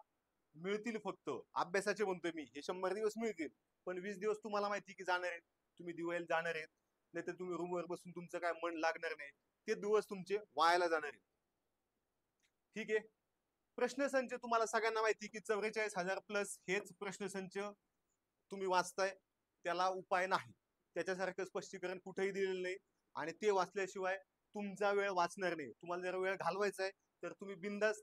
Speaker 1: मिळतील. फक्त अभ्यासाचे म्हणतोय मी, हे 100 दिवस मिळतील, पण 20 दिवस तुम्हाला माहिती की जाणार आहेत, तुम्ही दिवाळीला जाणार आहेत, नाहीतर तुम्ही रूमवर बसून तुमचं काय मन लागणार नाही, ते दिवस तुमचे वायाला जाणार आहेत. ठीक आहे. प्रश्नसंच तुम्हाला सगळ्यांना माहिती की 44,000 प्लस हेच प्रश्नसंच तुम्ही वाचताय. त्याला उपाय नाही. त्याच्यासारखं स्पष्टीकरण कुठेही दिलेलं नाही आणि ते वाचल्याशिवाय तुमचा वेळ वाचणार नाही. तुम्हाला जर वेळ घालवायचा आहे तर तुम्ही बिंदास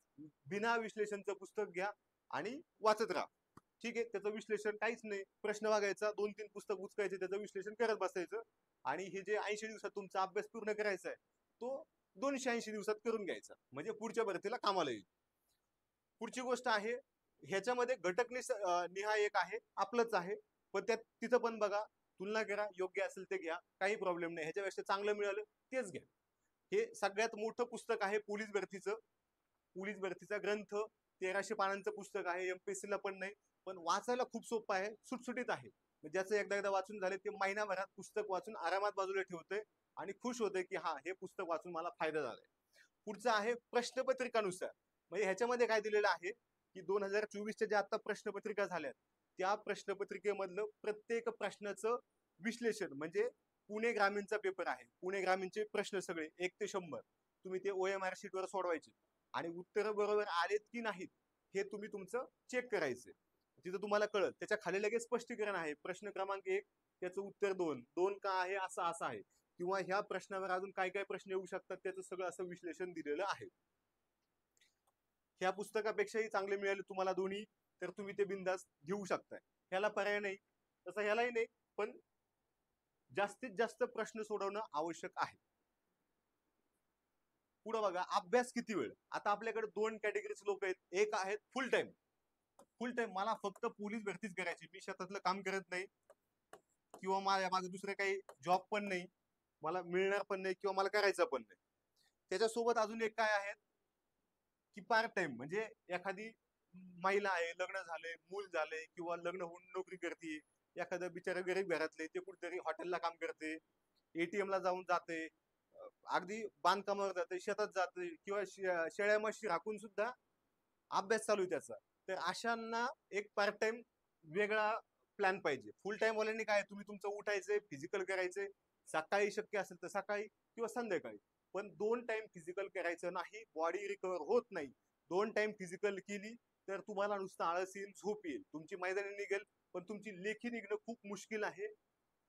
Speaker 1: बिना विश्लेषणचं पुस्तक घ्या आणि वाचत राहा. ठीक आहे, त्याचं विश्लेषण काहीच नाही, प्रश्न बघायचा, 2-3 पुस्तक उचकायचे, त्याचं विश्लेषण करत बसायचं आणि हे जे 80 दिवसात तुमचा अभ्यास पूर्ण करायचा आहे तो 280 दिवसात करून घ्यायचा, म्हणजे पुढच्या भरतीला कामाला येईल. पुढची गोष्ट आहे, ह्याच्यामध्ये घटक निहाय एक आहे, आपलंच आहे, पण त्यात तिथं पण बघा, तुलना करा, योग्य असेल ते घ्या, काही प्रॉब्लेम नाही. ह्याच्यापेक्षा चांगलं मिळालं तेच घ्या. हे सगळ्यात मोठं पुस्तक आहे पोलीस भरतीचं. पोलीस भरतीचा ग्रंथ 1300 पानांचं पुस्तक आहे. एमपीएससी ला पण नाही, पण वाचायला खूप सोपं आहे, सुटसुटीत आहे. ज्याचं एकदा वाचून झाले ते महिनाभरात पुस्तक वाचून आरामात बाजूला ठेवतोय आणि खुश होतोय की हा, हे पुस्तक वाचून मला फायदा झालाय. पुढचं आहे प्रश्नपत्रिकानुसार. म्हणजे ह्याच्यामध्ये काय दिलेलं आहे की 2024च्या ज्या आता प्रश्नपत्रिका झाल्यात त्या प्रश्नपत्रिकेमधलं प्रत्येक प्रश्नाचं विश्लेषण, म्हणजे पुणे ग्रामीणचा पेपर आहे, पुणे ग्रामीणचे प्रश्न सगळे 1 ते 100 तुम्ही ते OMR शीट वर सोडवायचे आणि उत्तर बरोबर आलेत की नाहीत हे तुम्ही तुमचं चेक करायचे. तिथं तुम्हाला कळत, त्याच्या खाली लगेच स्पष्टीकरण आहे. प्रश्न क्रमांक 1 त्याचं उत्तर 2 का आहे, असं आहे, किंवा ह्या प्रश्नावर अजून काय काय प्रश्न येऊ शकतात त्याचं सगळं असं विश्लेषण दिलेलं आहे. ह्या पुस्तकापेक्षाही चांगले मिळाले तुम्हाला दोन्ही तर तुम्ही ते बिंदास घेऊ शकताय, ह्याला पर्याय नाही. तसं ह्यालाही नाही, पण जास्तीत जास्त प्रश्न सोडवणं आवश्यक आहे. पुढे बघा, अभ्यास किती वेळ. आता आपल्याकडे 2 कॅटेगरीचे लोक आहेत. एक आहेत फुल टाइम. फुल टाइम मला फक्त पोलीस भरतीच करायची, मी शेतातलं काम करत नाही किंवा माझं दुसरे काही जॉब पण नाही, मला मिळणार पण नाही किंवा मला करायचं पण नाही. त्याच्यासोबत अजून एक काय आहे की पार्ट टाइम, म्हणजे एखादी महिला आहे, लग्न झाले, मूल झाले किंवा लग्न होऊन नोकरी करते, एखादं बिचारा गरीब घरातले ते कुठेतरी हॉटेलला काम करते, ATM ला जाऊन जाते, अगदी बांधकामावर जाते, शेतात जाते किंवा शेळ्या म्हशी राखून सुद्धा अभ्यास चालू आहे त्याचा. तर अशांना एक पार्ट टाइम वेगळा प्लॅन पाहिजे. फुल टाइम वाल्यांनी काय, तुम्ही तुमचं उठायचंय, फिजिकल करायचंय, सकाळी शक्य असेल तर सकाळी किंवा संध्याकाळी, पण 2 टाइम फिजिकल करायचं नाही, बॉडी रिकव्हर होत नाही. 2 टाइम फिजिकल केली तर तुम्हाला नुसतं आळस येईल, झोप येईल, तुमची मैदानी निघेल, पण तुमची लेखी निघणं खूप मुश्किल आहे.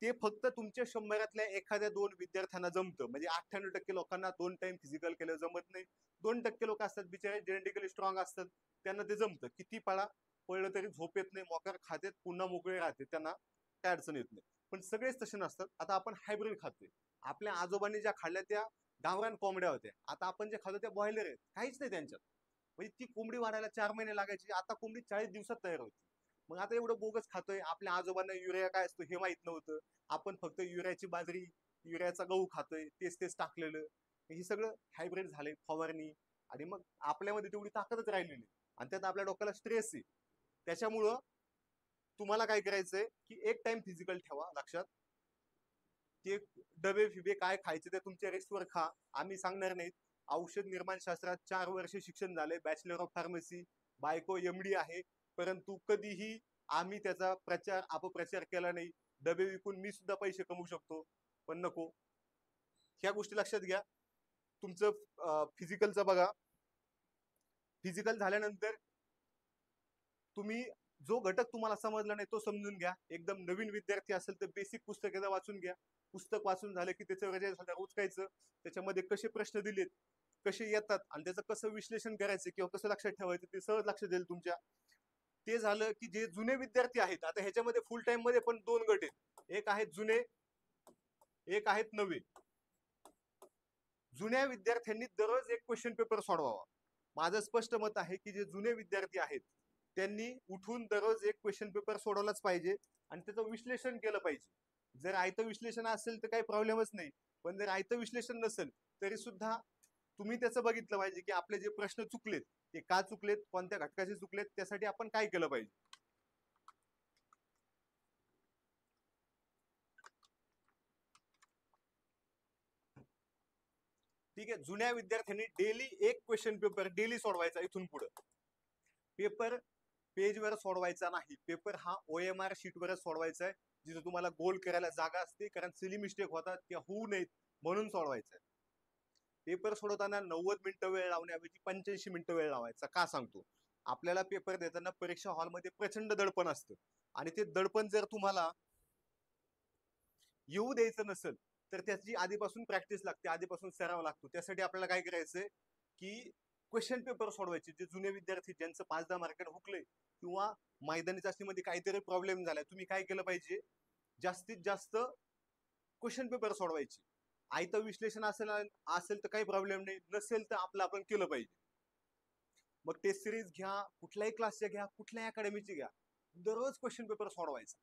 Speaker 1: ते फक्त तुमच्या 100तल्या एखाद्या 2 विद्यार्थ्यांना जमतं, म्हणजे 98% लोकांना 2 टाइम फिजिकल केलं जमत नाही. 2% लोक असतात बिचारे जेनेटिकली स्ट्रॉंग असतात, त्यांना ते जमतं. किती पळलं तरी झोप येत नाही, मोकार खातेत, पुन्हा मोकळे राहते, त्यांना काय अडचण येत नाही. पण सगळेच तसे नसतात. आता आपण हायब्रिड खातोय, आपल्या आजोबांनी ज्या खाल्ल्या त्या गावरान कोंबड्या होत्या, आता आपण जे खातो त्या बॉयलर आहेत, काहीच नाही त्यांच्यात. म्हणजे ती कोंबडी वाढायला 4 महिने लागायची, आता कोंबडी 40 दिवसात तयार होती. मग आता एवढं बोगस खातोय. आपल्या आजोबांना युरिया काय असतो हे माहित नव्हतं, आपण फक्त युरियाची बाजरी, युरियाचा गहू खातोय, तेच टाकलेलं. हे सगळं हायब्रिड झाले, फवारणी, आणि मग आपल्यामध्ये तेवढी ताकदच राहिली नाही आणि त्यात आपल्या डोक्याला स्ट्रेस आहे. त्याच्यामुळं तुम्हाला काय करायचंय की एक टाइम फिजिकल ठेवा लक्षात. ते डबे फिबे काय खायचे ते तुमच्या रिस्कवर खा, आम्ही सांगणार नाहीत. औषध निर्माण शास्त्रात 4 वर्ष शिक्षण झाले, बॅचलर ऑफ फार्मसी, बायको MD आहे, परंतु कधीही आम्ही त्याचा प्रचार अपप्रचार केला नाही. डबे विकून मी सुद्धा पैसे कमवू शकतो, पण नको. ह्या गोष्टी लक्षात घ्या. तुमचं फिजिकलचं बघा. फिजिकल झाल्यानंतर तुम्ही जो घटक तुम्हाला समजला नाही तो समजून घ्या. एकदम नवीन विद्यार्थी असेल तर बेसिक पुस्तक एकदा वाचून घ्या. पुस्तक वाचून झालं की त्याचं उचकायचं, त्याच्यामध्ये कसे प्रश्न दिलेत, कसे येतात आणि त्याचं कसं विश्लेषण करायचं किंवा कसं लक्षात ठेवायचं ते सहज लक्ष देईल तुमच्या. ते झालं की जे जुने विद्यार्थी आहेत, आता ह्याच्यामध्ये फुल टाइम मध्ये पण 2 गट आहेत, एक आहेत जुने, एक आहेत नवे. जुन्या विद्यार्थ्यांनी दररोज एक क्वेश्चन पेपर सोडवावा. माझं स्पष्ट मत आहे की जे जुने विद्यार्थी आहेत त्यांनी उठून दररोज एक क्वेश्चन पेपर सोडवलाच पाहिजे आणि त्याचं विश्लेषण केलं पाहिजे. जर आयतं विश्लेषण असेल तर काही प्रॉब्लेमच नाही, पण जर आयतं विश्लेषण नसेल तरी सुद्धा तुम्ही त्याचं बघितलं पाहिजे की आपले जे प्रश्न चुकलेत ते का चुकलेत, कोणत्या घटकाचे चुकलेत, त्यासाठी आपण काय केलं पाहिजे. ठीक आहे, जुन्या विद्यार्थ्यांनी डेली एक क्वेश्चन पेपर डेली सोडवायचा. इथून पुढे पेपर पेजवर सोडवायचा नाही, पेपर हा OMR शीटवरच सोडवायचा आहे, जिथे तुम्हाला गोल करायला जागा असते, कारण सिली मिस्टेक होतात त्या होऊ नयेत म्हणून सोडवायचं आहे. पेपर सोडवताना 90 मिनिटं वेळ लावण्याऐवजी 85 मिनिटं वेळ लावायचा. का सांगतो, आपल्याला पेपर देताना परीक्षा हॉलमध्ये प्रचंड दडपण असतं आणि ते दडपण जर तुम्हाला येऊ द्यायचं नसेल तर त्याची आधीपासून प्रॅक्टिस लागते, आधीपासून सराव लागतो. त्यासाठी आपल्याला काय करायचंय की क्वेश्चन पेपर सोडवायचे. जे जुने विद्यार्थी ज्यांचं 5-10 मार्काने हुकले किंवा मैदानी चाचणीमध्ये काहीतरी प्रॉब्लेम झालाय, तुम्ही काय केलं पाहिजे, जास्तीत जास्त क्वेश्चन पेपर सोडवायचे. आयतं विश्लेषण असेल असेल तर काही प्रॉब्लेम नाही, नसेल तर आपलं आपण केलं पाहिजे. मग टेस्ट सिरीज घ्या, कुठल्याही क्लासच्या घ्या, कुठल्याही अकॅडमीची घ्या, दररोज क्वेश्चन पेपर सोडवायचा.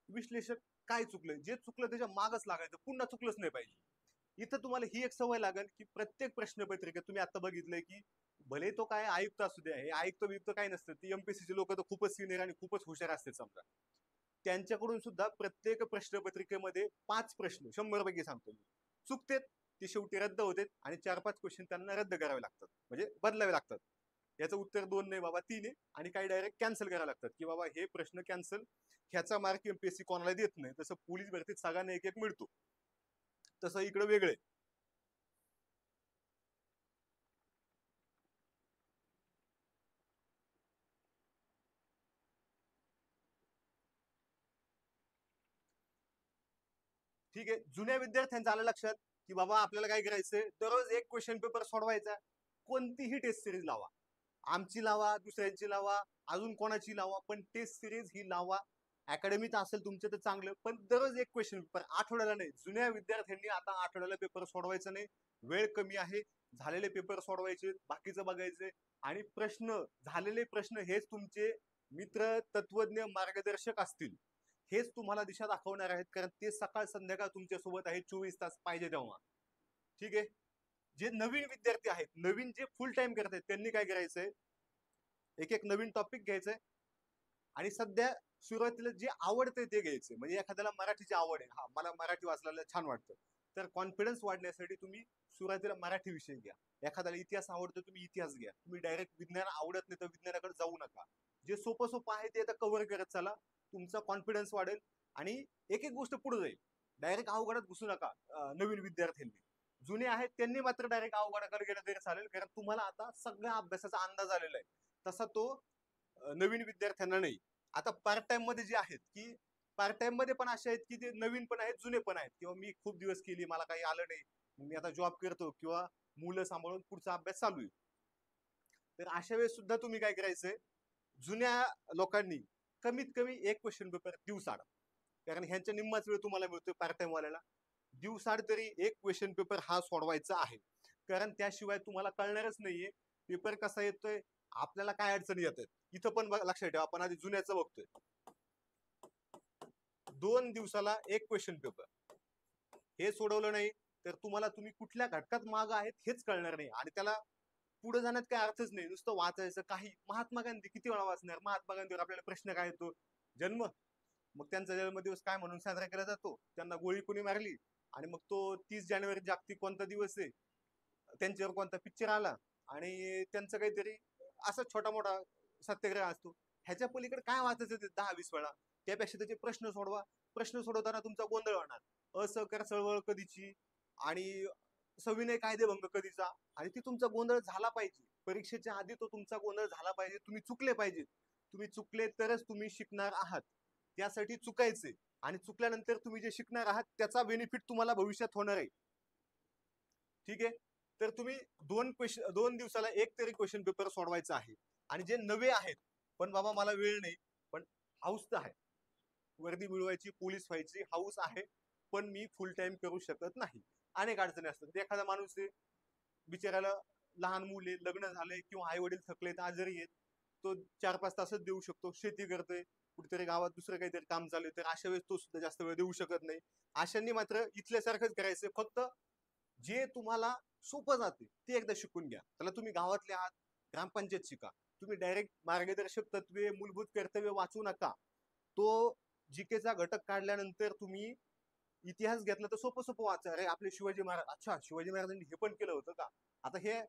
Speaker 1: विश्लेषक काय चुकलं, जे चुकलं त्याच्या मागच लागायचं, पुन्हा चुकलंच नाही पाहिजे. इथं तुम्हाला ही एक सवय लागेल की प्रत्येक प्रश्नपत्रिका तुम्ही आता बघितलंय की भले तो काय आयुक्त असू द्या, हे आयुक्त बियुक्त काय नसतं, ती एमपीएससीचे लोक तर खूपच सिनियर आणि खूपच हुशार असते समजा, त्यांच्याकडून सुद्धा प्रत्येक प्रश्नपत्रिकेमध्ये 5 प्रश्न 100 पैकी सांगतो मी चुकतेत, ते शेवटी रद्द होते आणि 4-5 क्वेश्चन त्यांना रद्द करावे लागतात, म्हणजे बदलावे लागतात. याचं उत्तर 2 नाही बाबा 3 आहे, आणि काही डायरेक्ट कॅन्सल करावे लागतात की बाबा हे प्रश्न कॅन्सल, ह्याचा मार्क एमपीएससी कोणाला देत नाही. तसं पोलीस भरतीत सगळ्यांना एक एक मिळतो, तसं इकडे वेगळे. ठीक आहे, जुन्या विद्यार्थ्यांचं आलं लक्षात की बाबा आपल्याला काय करायचंय, दररोज एक क्वेश्चन पेपर सोडवायचा. कोणतीही टेस्ट सिरीज लावा, आमची लावा, दुसऱ्यांची लावा, अजून कोणाची लावा, पण टेस्ट सिरीज ही लावा. अकॅडमीत असेल तुमचं तर चांगलं, पण दररोज एक क्वेश्चन पेपर, आठवड्याला नाही. जुन्या विद्यार्थ्यांनी आता आठवड्याला पेपर सोडवायचं नाही, वेळ कमी आहे, झालेले पेपर सोडवायचे, बाकीचं बघायचे. आणि प्रश्न, झालेले प्रश्न हेच तुमचे मित्र, तत्वज्ञ, मार्गदर्शक असतील, हेच तुम्हाला दिशा दाखवणार आहेत, कारण ते सकाळ संध्याकाळ तुमच्या सोबत आहे 24 तास पाहिजे तेव्हा. ठीक आहे. जे नवीन विद्यार्थी आहेत, नवीन जे फुल टाइम करत आहेत, त्यांनी काय करायचंय, एक एक नवीन टॉपिक घ्यायचंय आणि सध्या सुरुवातीला जे आवडते ते घ्यायचे. म्हणजे एखाद्याला मराठीची आवड आहे, हा मला मराठी वाचायला छान वाटतं, तर कॉन्फिडन्स वाढण्यासाठी तुम्ही सुरुवातीला मराठी विषय घ्या. एखाद्याला इतिहास आवडतो, तुम्ही इतिहास घ्या. तुम्ही डायरेक्ट विज्ञान आवडत नाही तर विज्ञानाकडे जाऊ नका. जे सोपं सोपं आहे ते आता कव्हर करत चला, तुमचा कॉन्फिडन्स वाढेल आणि एक एक गोष्ट पुढे जाईल. डायरेक्ट अवघडात घुसू नका. नवीन विद्यार्थ्यांनी, जुने आहेत त्यांनी मात्र डायरेक्ट अवघडाकडे गेलं तरी चालेल, कारण तुम्हाला आता सगळ्या अभ्यासाचा अंदाज आलेला आहे. तसा तो नवीन विद्यार्थ्यांना नाही. आता पार्ट टाइम मध्ये जे आहेत की पार्ट टाइम मध्ये पण असे आहेत की ते नवीन पण आहेत, जुने पण आहेत, किंवा मी खूप दिवस केली मला काही आलं नाही, मी आता जॉब करतो किंवा मुलं सांभाळून पुढचा अभ्यास चालू आहे. तर अशा वेळेस सुद्धा तुम्ही काय करायचंय, जुन्या लोकांनी कमीत कमी एक क्वेश्चन पेपर दिवसाड, कारण ह्यांच्या निम्माच वेळ तुम्हाला मिळतोय पार्ट टाइम वाल्याला, दिवसाड तरी एक क्वेश्चन पेपर हा सोडवायचा आहे. कारण त्याशिवाय तुम्हाला कळणारच नाहीये पेपर कसा येतोय, आपल्याला काय अडचणी येतात. इथं पण लक्षात ठेवा, आपण आधी जुन्याचं बघतोय. 2 दिवसाला एक क्वेश्चन पेपर, हे सोडवलं नाही तर तुम्हाला तुम्ही कुठल्या घटकात माग आहेत हेच कळणार नाही, आणि त्याला पुढे जाण्यात काही अर्थच नाही. नुसतं वाचायचं काही. महात्मा गांधी किती वेळा वाचणार, महात्मा गांधीवर आपल्याला प्रश्न काय येतो, जन्म, मग त्यांचा जन्मदिवस काय म्हणून साजरा केला जातो, त्यांना गोळी कोणी मारली, आणि मग तो 30 जानेवारी जागतिक कोणता दिवस आहे, त्यांच्यावर कोणता पिक्चर आला, आणि त्यांचं काहीतरी असा छोटा मोठा सत्याग्रह असतो. ह्याच्या पलीकडे काय वाचायचं ते 10-20 वेळा, त्यापेक्षा त्याचे प्रश्न सोडवा. प्रश्न सोडवताना तुमचा गोंधळ होणार, असहकार चळवळ कधीची आणि सविनय कायदेभंग कधीचा, आणि ती तुमचा गोंधळ झाला पाहिजे परीक्षेच्या आधी, तो तुमचा गोंधळ झाला पाहिजे, तुम्ही चुकले पाहिजे. तुम्ही चुकले तरच तुम्ही शिकणार आहात, त्यासाठी चुकायचे, आणि चुकल्यानंतर तुम्ही जे शिकणार आहात त्याचा बेनिफिट तुम्हाला भविष्यात होणार आहे. ठीक आहे. तर तुम्ही 2 दिवसाला एक तरी क्वेश्चन पेपर सोडवायचा आहे. आणि जे नवे आहेत, पण बाबा मला वेळ नाही, पण हाऊस तर आहे, वर्दी मिळवायची, पोलीस व्हायची हाऊस आहे, पण मी फुल टाइम करू शकत नाही, अनेक अडचणी असतात. एखादा माणूस आहे, बिचाराला लहान मुले, लग्न झाले किंवा आई वडील थकलेत, आजारी आहेत, तो 4-5 तासच देऊ शकतो, शेती करतोय, कुठेतरी गावात दुसरं काहीतरी काम चालू आहे, तर अशा वेळेस तो सुद्धा जास्त वेळ देऊ शकत नाही. अशांनी मात्र इथल्यासारखंच करायचं, फक्त जे तुम्हाला सोपं जाते ते एकदा शिकून घ्या. त्याला तुम्ही गावातले आहात, ग्रामपंचायत शिका. तुम्ही डायरेक्ट मार्गदर्शक तत्वे, मूलभूत कर्तव्य वाचू नका. तो जीकेचा घटक काढल्यानंतर तुम्ही इतिहास घेतला तर सोपं सोपं वाचा. अरे आपले शिवाजी महाराज, अच्छा शिवाजी महाराजांनी हे पण केलं होतं का. आता हे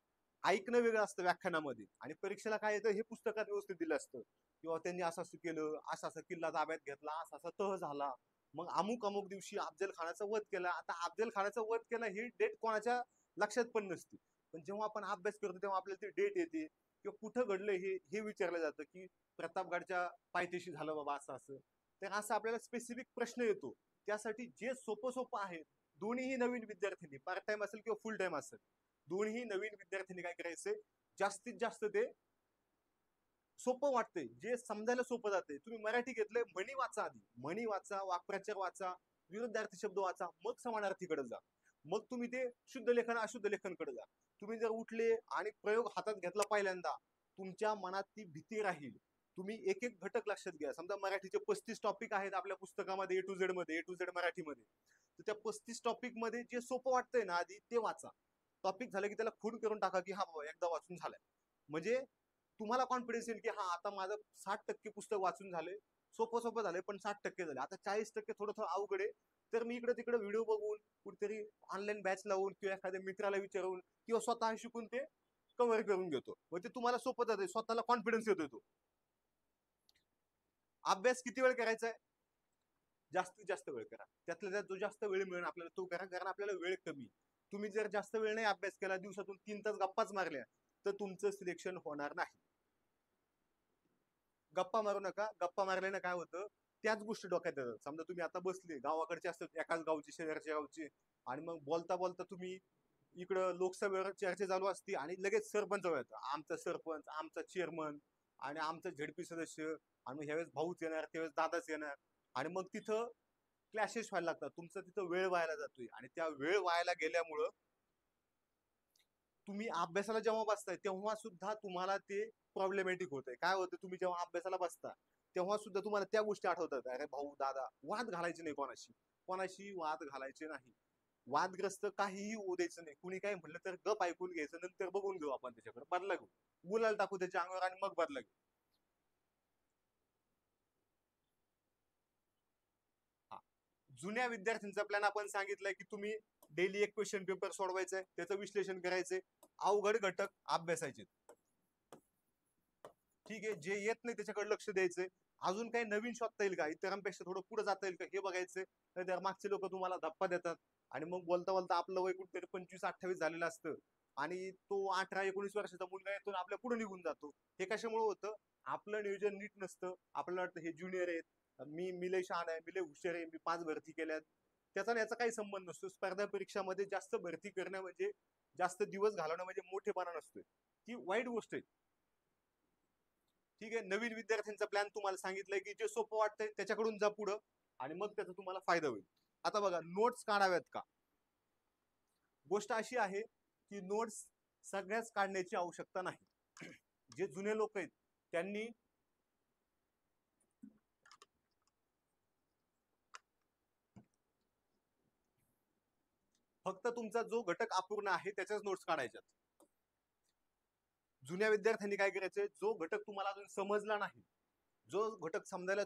Speaker 1: ऐकणं वेगळं असतं व्याख्यानामध्ये, आणि परीक्षेला काय येतं हे पुस्तकात व्यवस्थित दिलं असतं, किंवा त्यांनी असं असं केलं, असा असा किल्ला ताब्यात घेतला, असा असा तह झाला, मग अमुक अमुक दिवशी अफजल खानाचा वध केला. आता अफजल खानाचा वध केला ही डेट कोणाच्या लक्षात पण नसते, पण जेव्हा आपण अभ्यास करतो तेव्हा आपल्याला ती डेट येते, किंवा कुठं घडलं हे हे विचारलं जातं की प्रतापगडच्या पायथ्याशी झालं बाबा असं असं. तर असं आपल्याला स्पेसिफिक प्रश्न येतो. त्यासाठी जे सोपं आहे, दोन्हीही नवीन विद्यार्थ्यांनी पार्ट टाइम असेल किंवा फुल टाइम असेल, दोन्ही नवीन विद्यार्थ्यांनी काय करायचंय, जास्तीत जास्त ते सोपं वाटतंय, जे समजायला सोपं जाते. तुम्ही मराठी घेतलंय, म्हणी वाचा, आधी म्हणी वाचा, वाक्प्रचार वाचा, विरुद्धार्थी शब्द वाचा, मग समानार्थीकडे जा, मग तुम्ही ते शुद्ध लेखन अशुद्ध लेखन कडे जा. तुम्ही जर उठले आणि प्रयोग हातात घेतला पहिल्यांदा, तुमच्या मनात ती भीती राहील. तुम्ही एक एक घटक लक्षात घ्या. समजा मराठीचे 35 टॉपिक आहेत आपल्या पुस्तकामध्ये, ए टू झेड मध्ये, ए टू झेड मराठीमध्ये. तर त्या 35 टॉपिक मध्ये जे सोपं वाटतंय ना, आधी ते वाचा. टॉपिक झालं की त्याला खून करून टाका, की हा बाबा एकदा वाचून झालाय. म्हणजे तुम्हाला कॉन्फिडन्स येईल की हा आता माझं 60% पुस्तक वाचून झाले, सोपं झालंय, पण 60% झाले. आता 40% थोडं थोडं अवघड आहे. तर मी इकडे तिकडे व्हिडिओ बघून, कुठेतरी ऑनलाईन बॅच लावून किंवा एखाद्या मित्राला विचारून किंवा स्वतः शिकून ते कव्हर करून घेतो. म्हणजे तुम्हाला सोपं जाते, स्वतःला कॉन्फिडन्स येतोय. तो अभ्यास किती वेळ करायचा आहे? जास्तीत जास्त वेळ करा. त्यातल्या त्यात जो जास्त वेळ मिळेल आपल्याला तो करा, कारण आपल्याला वेळ कमी. तुम्ही जर जास्त वेळ नाही अभ्यास केला, दिवसातून 3 तास गप्पाच मारल्या, तर तुमचं सिलेक्शन होणार नाही. गप्पा मारू नका. गप्पा मारल्याने काय होतं, त्याच गोष्टी डोक्यात येतात. समजा तुम्ही आता बसले, गावाकडचे असतात, एकाच गावचे, शेजारच्या गावचे, आणि मग बोलता बोलता तुम्ही इकडं लोकसभेवर चर्चा चालू असते आणि लगेच सरपंच येतं, आमचा सरपंच, आमचा चेअरमन आणि आमचा झेडपी सदस्य, आणि ह्यावेळेस भाऊच येणार, त्यावेळेस दादाच येणार, आणि मग तिथं क्लॅशेस व्हायला लागतात. तुमचा तिथं वेळ व्हायला जातोय, आणि त्या वेळ व्हायला गेल्यामुळं तुम्ही अभ्यासाला जेव्हा बसताय तेव्हा सुद्धा तुम्हाला ते प्रॉब्लेमॅटिक होतंय. काय होतं, तुम्ही जेव्हा अभ्यासाला बसता तेव्हा सुद्धा तुम्हाला त्या गोष्टी आठवतात. अरे भाऊ दादा, वाद घालायचे नाही, कोणाशी कोणाशी वाद घालायचे नाही. वादग्रस्त काहीही होऊ द्यायचं नाही. कुणी काय म्हणलं तर गप ऐकून घ्यायचं, नंतर बघून घेऊ आपण, त्याच्याकडे बदला घेऊ, गुलाल टाकू त्याच्या अंगावर आणि मग बदला घेऊ. हा, जुन्या विद्यार्थ्यांचा प्लॅन आपण सांगितलंय की तुम्ही डेली एक क्वेश्चन पेपर सोडवायचंय, त्याचं विश्लेषण करायचंय, अवघड घटक अभ्यासायचे. ठीक आहे, जे येत नाही त्याच्याकडे लक्ष द्यायचंय. अजून काही नवीन शोधता येईल का, इतरांपेक्षा थोडं पुढे जाता येईल का, हे बघायचंय. तर मागचे लोक तुम्हाला धप्पा देतात, आणि मग बोलता बोलता आपलं वय कुठेतरी 25-28 झालेलं असतं, आणि तो 18-19 वर्षाचा मुलगा येतो आपल्या पुढे निघून जातो. हे कशामुळे होतं, आपलं नियोजन नीट नसतं. आपल्याला वाटतं हे ज्युनियर आहेत, मी लय शहाणा आहे, मी लय हुशार आहे, मी 5 भरती केल्यात. त्याचा याचा काही संबंध नसतो. स्पर्धा परीक्षामध्ये जास्त भरती करणं म्हणजे, जास्त दिवस घालवणं म्हणजे मोठेपणा नसतोय, ती वाईट गोष्ट आहे. ठीक आहे, नवीन विद्यार्थ्यांचा प्लॅन तुम्हाला सांगितलंय की जे सोपं वाटतंय त्याच्याकडून जा पुढं, आणि मग त्याचा तुम्हाला फायदा होईल. आता बघा, नोट्स काढाव्यात का? गोष्ट अशी आहे की नोट्स सगळ्याच काढण्याची आवश्यकता नाही. जे जुने लोक आहेत त्यांनी फक्त तुमचा जो घटक अपूर्ण आहे त्याच्याच नोट्स काढायच्यात. जुन्या विद्यार्थ्यांनी काय करायचंय, जो घटक तुम्हाला अजून समजला नाही, जो घटक समजायला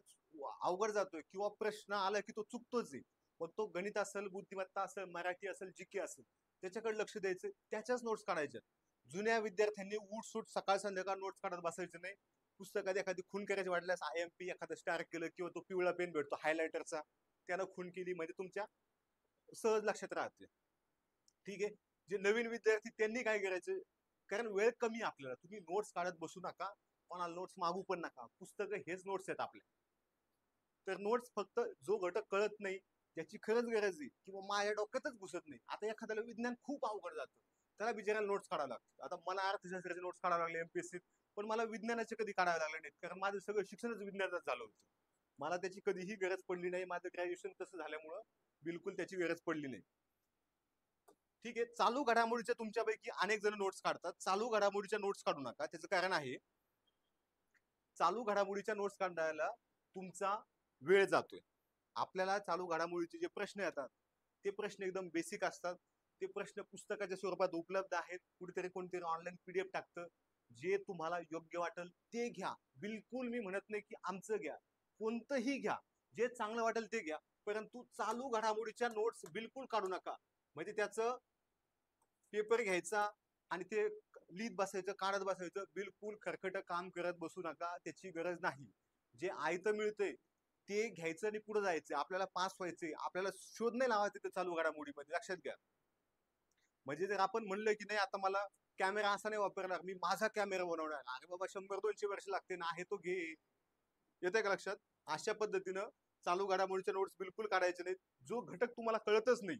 Speaker 1: अवघड जातोय, किंवा प्रश्न आला की तो चुकतोच आहे, मग तो गणित असेल, बुद्धिमत्ता असेल, मराठी असेल, जीके असेल, त्याच्याकडे लक्ष द्यायचं, त्याच्याच नोट्स काढायच्या. जुन्या विद्यार्थ्यांनी उठ सूट सकाळ संध्याकाळ नोट्स काढत बसायचं नाही. पुस्तकात एखादी खून करायची वाटल्यास IMP एखादं स्टार केलं, किंवा तो पिवळा पेन भेटतो हायलायटरचा, त्यानं खून केली म्हणजे तुमच्या सहज लक्षात राहते. ठीक आहे, जे नवीन विद्यार्थी त्यांनी काय करायचं, कारण वेळ कमी आपल्याला, तुम्ही नोट्स काढत बसू नका, कोणाला नोट्स मागू पण नका. पुस्तकं हेच नोट्स आहेत आपल्या. तर नोट्स फक्त जो घटक कळत नाही, ज्याची खरंच गरज आहे, किंवा माझ्या डोक्यातच घुसत नाही, आता एखाद्याला विज्ञान खूप अवघड जातं, त्याला बिचारायला नोट्स काढावं लागतं. आता मला अर्थशास्त्राचे नोट्स काढावे लागले MPSC, पण मला विज्ञानाचे कधी काढावे लागले नाहीत, कारण माझं सगळं शिक्षणच विज्ञानात झालं होतं. मला त्याची कधीही गरज पडली नाही. माझं ग्रॅज्युएशन तसं झाल्यामुळं बिलकुल त्याची गरज पडली नाही. ठीक आहे, चालू घडामोडीच्या तुमच्यापैकी अनेक जण नोट्स काढतात. चालू घडामोडीच्या नोट्स काढू नका. त्याचं कारण आहे, चालू घडामोडीच्या नोट्स काढायला तुमचा वेळ जातोय. आपल्याला चालू घडामोडीचे जे प्रश्न येतात ते प्रश्न एकदम बेसिक असतात. ते प्रश्न पुस्तकाच्या स्वरूपात उपलब्ध आहेत. कुठेतरी कोणतरी ऑनलाईन PDF टाकतं. जे तुम्हाला योग्य वाटेल ते घ्या. बिलकुल मी म्हणत नाही की आमचं घ्या, कोणतंही घ्या, जे चांगलं वाटेल ते घ्या, परंतु चालू घडामोडीच्या नोट्स बिलकुल काढू नका. म्हणजे त्याचं पेपर घ्यायचा आणि ते लिहित बसायचं, काढत बसायचं, बिलकुल खरकट काम करत बसू नका, त्याची गरज नाही. जे आयतं मिळतंय ते घ्यायचं आणि पुढे जायचं. आपल्याला पास व्हायचंय, आपल्याला शोध नाही लावायचे ते चालू घडामोडीमध्ये, लक्षात घ्या. म्हणजे जर आपण म्हणलं की नाही आता मला कॅमेरा असा नाही वापरणार, मी माझा कॅमेरा बनवणार, अरे बाबा 100-200 वर्ष लागते ना, आहे तो घे. येतंय का लक्षात? अशा पद्धतीनं चालू घडामोडीच्या नोट्स बिलकुल काढायचे नाहीत. जो घटक तुम्हाला कळतच नाही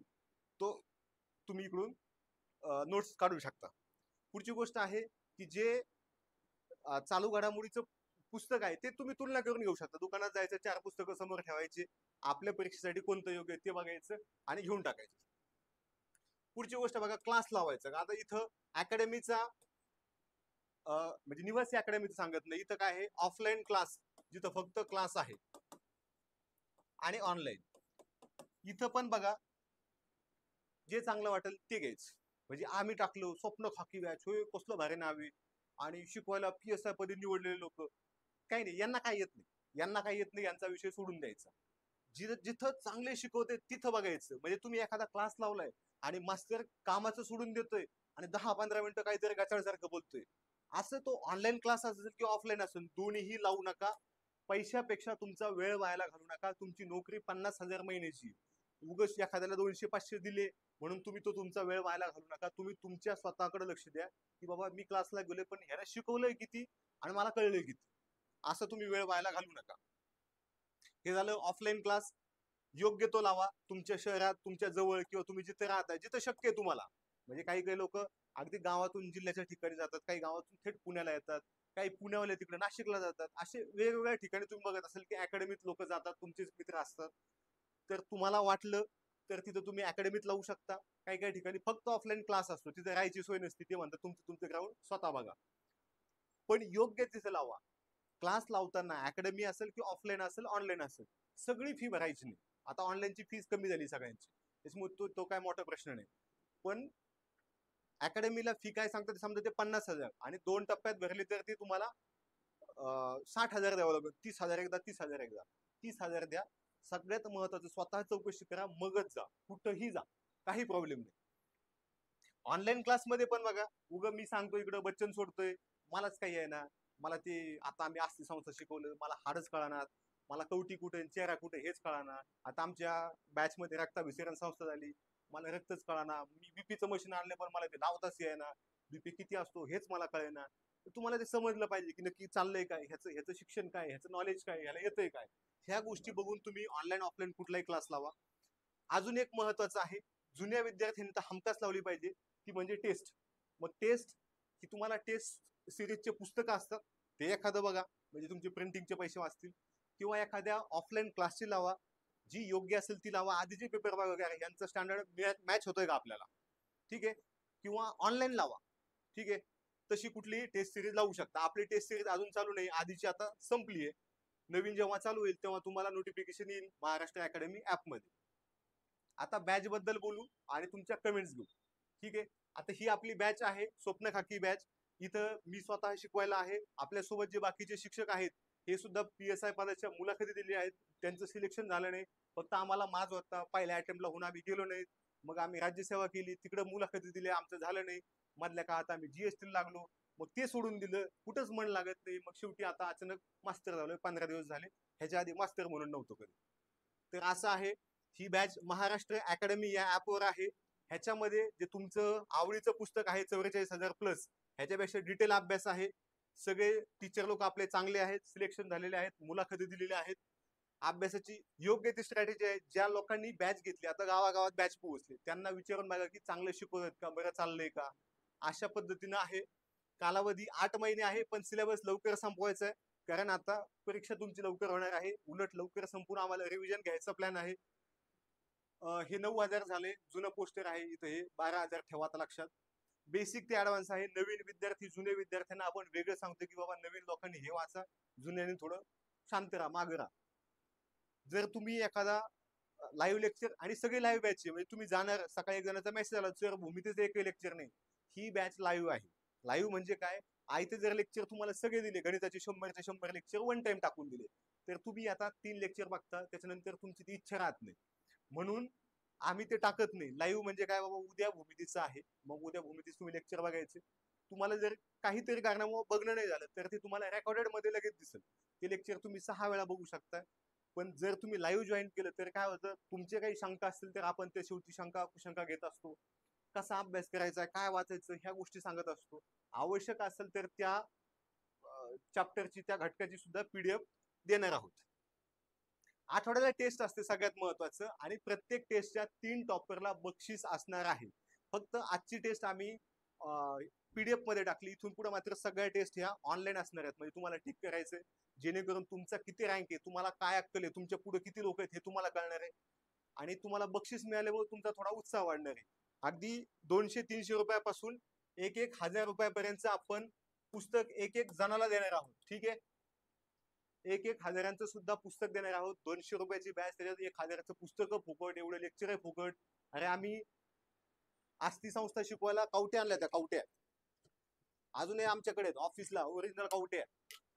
Speaker 1: तो तुम्ही इकडून नोट्स काढू शकता. पुढची गोष्ट आहे की जे चालू घडामोडीचं पुस्तक आहे ते तुम्ही तुलना करून घेऊ शकता. दुकानात जायचं, 4 पुस्तकं समोर ठेवायचे, आपल्या परीक्षेसाठी कोणतं योग्य आहे ते बघायचं आणि घेऊन टाकायचं. पुढची गोष्ट बघा, क्लास लावायचा. आता इथं अकॅडमीचा म्हणजे निवासी अकॅडमीचं सांगत नाही, इथं काय आहे, ऑफलाईन क्लास, जिथं फक्त क्लास आहे, आणि ऑनलाईन. इथं पण बघा, जे चांगलं वाटेल ते घ्यायचं. म्हणजे आम्ही टाकलो स्वप्न खाकी बॅच, होय कसलं भारी नाव आहे, आणि शिकवायला PSI पदी निवडलेले लोक, काही नाही, यांना काय येत नाही, यांना काय येत नाही, यांचा विषय सोडून द्यायचा. जिथं चांगले शिकवते तिथं बघायचं. म्हणजे तुम्ही एखादा क्लास लावलाय आणि मास्तर कामाचं सोडून देतोय आणि 10-15 मिनिटं काहीतरी गाचाळसारखं बोलतोय, असं तो ऑनलाईन क्लास असेल किंवा ऑफलाईन असेल, दोन्हीही लावू नका. पैशापेक्षा तुमचा वेळ व्हायला घालू नका. तुमची नोकरी 50,000 महिन्याची, उगाच एखाद्याला 200-500 दिले म्हणून तुम्ही तो तुमचा वेळ व्हायला घालू नका. तुम्ही तुमच्या स्वतःकडे लक्ष द्या की बाबा मी क्लासला गेलोय पण ह्याला शिकवलंय किती आणि मला कळलंय किती, असं तुम्ही वेळ व्हायला घालू नका. हे झालं ऑफलाईन क्लास. योग्य तो लावा तुमच्या शहरात, तुमच्या जवळ, किंवा तुम्ही जिथे राहताय जिथे शक्य आहे तुम्हाला. म्हणजे काही काही लोक अगदी गावातून जिल्ह्याच्या ठिकाणी जातात, काही गावातून थेट पुण्याला येतात, काही पुण्यावाले तिकडे नाशिकला जातात. असे वेगवेगळ्या ठिकाणी तुम्ही बघत असेल की अकॅडमीत लोक जातात, तुमचेच मित्र असतात. तर तुम्हाला वाटलं तर तिथं तुम्ही अकॅडमीत लावू शकता. काही काही ठिकाणी फक्त ऑफलाईन क्लास असतो, तिथे राहायची सोय नसते, ते म्हणतात तुमचं तुमचं ग्राउंड स्वतः बघा. पण योग्य तिथे लावा. क्लास लावताना अकॅडमी असेल किंवा ऑफलाईन असेल, ऑनलाईन असेल, सगळी फी भरायची नाही. आता ऑनलाईनची फीस कमी झाली सगळ्यांची, त्याच्यामुळे तो काय मोठा प्रश्न नाही. पण अकॅडमीला फी काय सांगतात, समजा ते 50,000 आणि 2 टप्प्यात भरली तर ती तुम्हाला 60,000 द्यावं लागेल. 30,000 एकदा, 30,000 एकदा, 30,000 द्या. सगळ्यात महत्वाचं, स्वतः चौकशी करा, मगच जा, कुठंही जा, काही प्रॉब्लेम नाही. ऑनलाईन क्लासमध्ये पण बघा, उगं मी सांगतो इकडं बच्चन सोडतोय, मलाच काही आहे ना, मला ते आता आम्ही अस्थि संस्था शिकवलं, मला हाडच कळणार, मला कवटी कुठे चेहरा कुठे हेच कळणार. आता आमच्या बॅच मध्ये रक्ताभिसरण संस्था झाली, मला रक्तच कळणार. मी बीपीचं मशीन आणलं पण मला ते लावताच येईना, बीपी किती असतो हेच मला कळेना. तुम्हाला ते समजलं पाहिजे की नक्की चाललंय काय, ह्याचं शिक्षण काय, ह्याचं नॉलेज काय, ह्याला येतंय काय. ह्या गोष्टी बघून तुम्ही ऑनलाईन ऑफलाईन कुठलाही क्लास लावा. अजून एक महत्वाचं आहे, जुन्या विद्यार्थ्यांनी तर हमखास लावली पाहिजे, ती म्हणजे टेस्ट. मग टेस्ट की तुम्हाला टेस्ट सिरीजचे पुस्तकं असतात, ते एखादं बघा, म्हणजे तुमचे प्रिंटिंगचे पैसे वाचतील. किंवा एखाद्या ऑफलाईन क्लासची लावा, जी योग्य असेल ती लावा. आधीचे पेपर बघा यांचं स्टँडर्ड मॅच होतोय का आपल्याला, ठीक आहे. किंवा ऑनलाईन लावा, ठीक आहे. तशी कुठली टेस्ट सिरीज लावू शकता. आपली टेस्ट सिरीज अजून चालू नाही, आधीची आता संपली आहे. नवीन जेव्हा चालू होईल तेव्हा तुम्हाला नोटिफिकेशन येईल महाराष्ट्र अकॅडमी ऍप मध्ये. आता बॅच बद्दल बोलू आणि तुमच्या कमेंट्स घेऊ, ठीक आहे. आता ही आपली बॅच आहे, स्वप्न खाकी बॅच. इथं मी स्वतः शिकवायला आहे. आपल्यासोबत जे बाकीचे शिक्षक आहेत हे सुद्धा PSI पदाच्या मुलाखती दिली आहेत, त्यांचं सिलेक्शन झालं नाही. फक्त आम्हाला माज होता, पहिल्या अटेम्प्टला होऊन आम्ही गेलो नाही. मग आम्ही राज्यसेवा केली, तिकडे मुलाखती दिल्या, आमचं झालं नाही. मधल्या काळात आम्ही GST लागलो, मग ते सोडून दिलं, कुठंच मन लागत नाही. मग शेवटी आता अचानक मास्टर झालोय, 15 दिवस झाले. ह्याच्या आधी मास्टर म्हणून नव्हतो कधी. तर असं आहे. ही बॅच महाराष्ट्र अकॅडमी या ऍपवर आहे. ह्याच्यामध्ये जे तुमचं आवडीचं पुस्तक आहे 44,000 प्लस, ह्याच्यापेक्षा डिटेल अभ्यास आहे. सगळे टीचर लोक आपले चांगले आहेत, सिलेक्शन झालेले आहेत, मुलाखती दिलेल्या आहेत. अभ्यासाची योग्य ती स्ट्रॅटेजी आहे. ज्या लोकांनी बॅच घेतली, आता गावागावात बॅच पोहोचली, त्यांना विचारून बघा की चांगलं शिकवतात का, बरं चाललंय का, अशा पद्धतीनं आहे. कालावधी 8 महिने आहे, पण सिलेबस लवकर संपवायचा आहे. कारण आता परीक्षा तुमची लवकर होणार आहे. उलट लवकर संपून आम्हाला रिव्हिजन घ्यायचा प्लॅन आहे. हे 9,000 झाले. जुनं पोस्टर आहे इथं, हे 12,000 ठेवा आता लक्षात. बेसिक ते ऍडव्हान्स आहे. नवीन विद्यार्थी जुने विद्यार्थ्यांना आपण वेगळं सांगतो की बाबा नवीन लोकांनी हे वाचा, जुन्यांनी थोडं शांत राहा, मागे राहा. जर तुम्ही एखादा लाईव्ह लेक्चर, आणि सगळे लाईव्ह बॅच आहे, म्हणजे तुम्ही जाणार, सकाळी एक जणांचा मेसेज आला सर भूमितीचं एकही लेक्चर नाही, ही बॅच लाईव्ह आहे. लाईव्ह म्हणजे काय, आयते जर लेक्चर तुम्हाला सगळे दिले, गणिताचे 100 लेक्चर वन टाइम टाकून दिले, तर तुम्ही आता 3 लेक्चर बघता, त्याच्यानंतर तुमची ती इच्छा राहत नाही. म्हणून आम्ही ते टाकत नाही. लाईव्ह म्हणजे काय, बाबा उद्या भूमितीचं आहे, मग उद्या भूमितीचं तुम्ही लेक्चर बघायचे. तुम्हाला जर काहीतरी कारणामुळे बघणं नाही झालं तर ते तुम्हाला रेकॉर्डेड मध्ये लगेच दिसेल. ते लेक्चर तुम्ही 6 वेळा बघू शकता. पण जर तुम्ही लाईव्ह जॉईन केलं तर काय होतं, तुमचे काही शंका असतील तर आपण त्या शेवटी शंका कुशंका घेत असतो. कसा अभ्यास करायचा, काय वाचायचं, ह्या गोष्टी सांगत असतो. आवश्यक असेल तर त्या चॅप्टरची, त्या घटकाची सुद्धा PDF देणार आहोत. आठवड्याला टेस्ट असते सगळ्यात महत्वाचं, आणि प्रत्येक टेस्टच्या 3 टॉपरला बक्षीस असणार आहे. फक्त आजची टेस्ट आम्ही पीडीएफ मध्ये टाकली. इथून पुढे मात्र सगळ्या टेस्ट ह्या ऑनलाईन असणार आहेत. म्हणजे तुम्हाला टिक करायचंय, जेणेकरून तुमचा किती रँक आहे, तुम्हाला काय अक्कल आहे, तुमच्या पुढे किती लोक आहेत हे तुम्हाला कळणार आहे, आणि तुम्हाला बक्षीस मिळाल्यामुळे तुमचा थोडा उत्साह वाढणार आहे. अगदी 200-300 रुपयापासून 1,000 रुपयापर्यंत आपण पुस्तक एक एक जणाला देणार आहोत. ठीक आहे, 1,000चं सुद्धा पुस्तक देणार आहोत. 200 रुपयाची बॅच, त्याच्यात 1,000चं पुस्तक फुकट, एवढे लेक्चर आहे फुकट. अरे आम्ही आस्ती संस्था शिकवायला कवट्या आणल्या, त्या कवट्या अजूनही आमच्याकडे ऑफिसला ओरिजिनल कवट्या.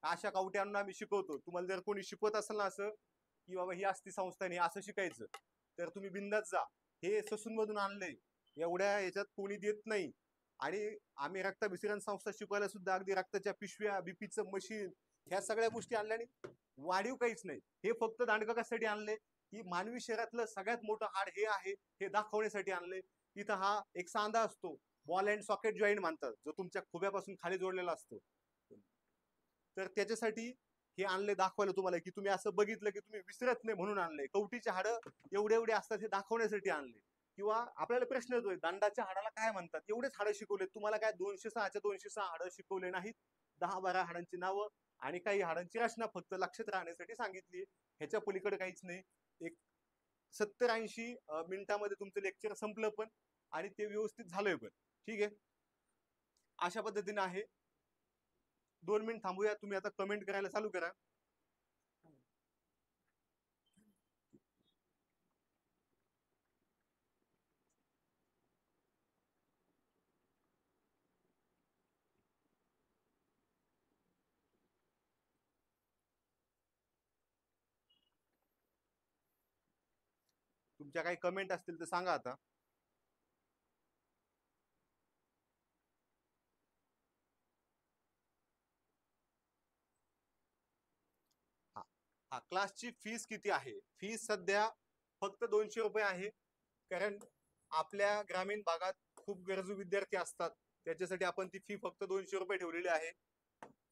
Speaker 1: अशा कवट्यांना आम्ही शिकवतो. तुम्हाला जर कोणी शिकवत असेल ना असं की बाबा ही आस्ती संस्था नाही असं शिकायचं, तर तुम्ही बिंदास जा. हे ससून मधून आणलंय, एवढ्या याच्यात कोणी देत नाही. आणि आम्ही रक्ताभिसरण संस्था शिकवायला सुद्धा अगदी रक्ताच्या पिशव्या, बीपीचं मशीन, ह्या सगळ्या गोष्टी आणल्याने वाढीव काहीच नाही. हे फक्त दांडगा कशासाठी आणले, की मानवी शरीरातलं सगळ्यात मोठं हाड हे आहे हे दाखवण्यासाठी आणले. इथं हा एक सांधा असतो, बॉल अँड सॉकेट जॉईंट म्हणतात, जो तुमच्या खुब्यापासून खाली जोडलेला असतो. तर त्याच्यासाठी हे आणले दाखवायला तुम्हाला, की तुम्ही असं बघितलं की तुम्ही विसरत नाही म्हणून आणले. कवटीचे हाडं एवढे एवढे असतात हे दाखवण्यासाठी आणले. किंवा आपल्याला प्रश्न येतोय दंडाच्या हाडाला काय म्हणतात, एवढेच हाडं शिकवले तुम्हाला, काय 206च्या 206 हाडं शिकवले नाहीत. 10-12 हाडांची नावं आणि काही हाडांची रचना फक्त लक्षात राहण्यासाठी सांगितली. ह्याच्या पलीकडे काहीच नाही. एक 70-80 मिनिटामध्ये तुमचं लेक्चर संपलं पण, आणि ते व्यवस्थित झालंय पण. ठीक आहे, अशा पद्धतीने आहे. 2 मिनिट थांबूया. तुम्ही आता कमेंट करायला चालू करा. तुमच्या काही कमेंट असतील तर सांगा आता. हा, क्लासची फीस किती आहे? फीस सध्या फक्त 200 रुपये आहे. कारण आपल्या ग्रामीण भागात खूप गरजू विद्यार्थी असतात, त्याच्यासाठी आपण ती फी फक्त 200 रुपये ठेवलेली आहे.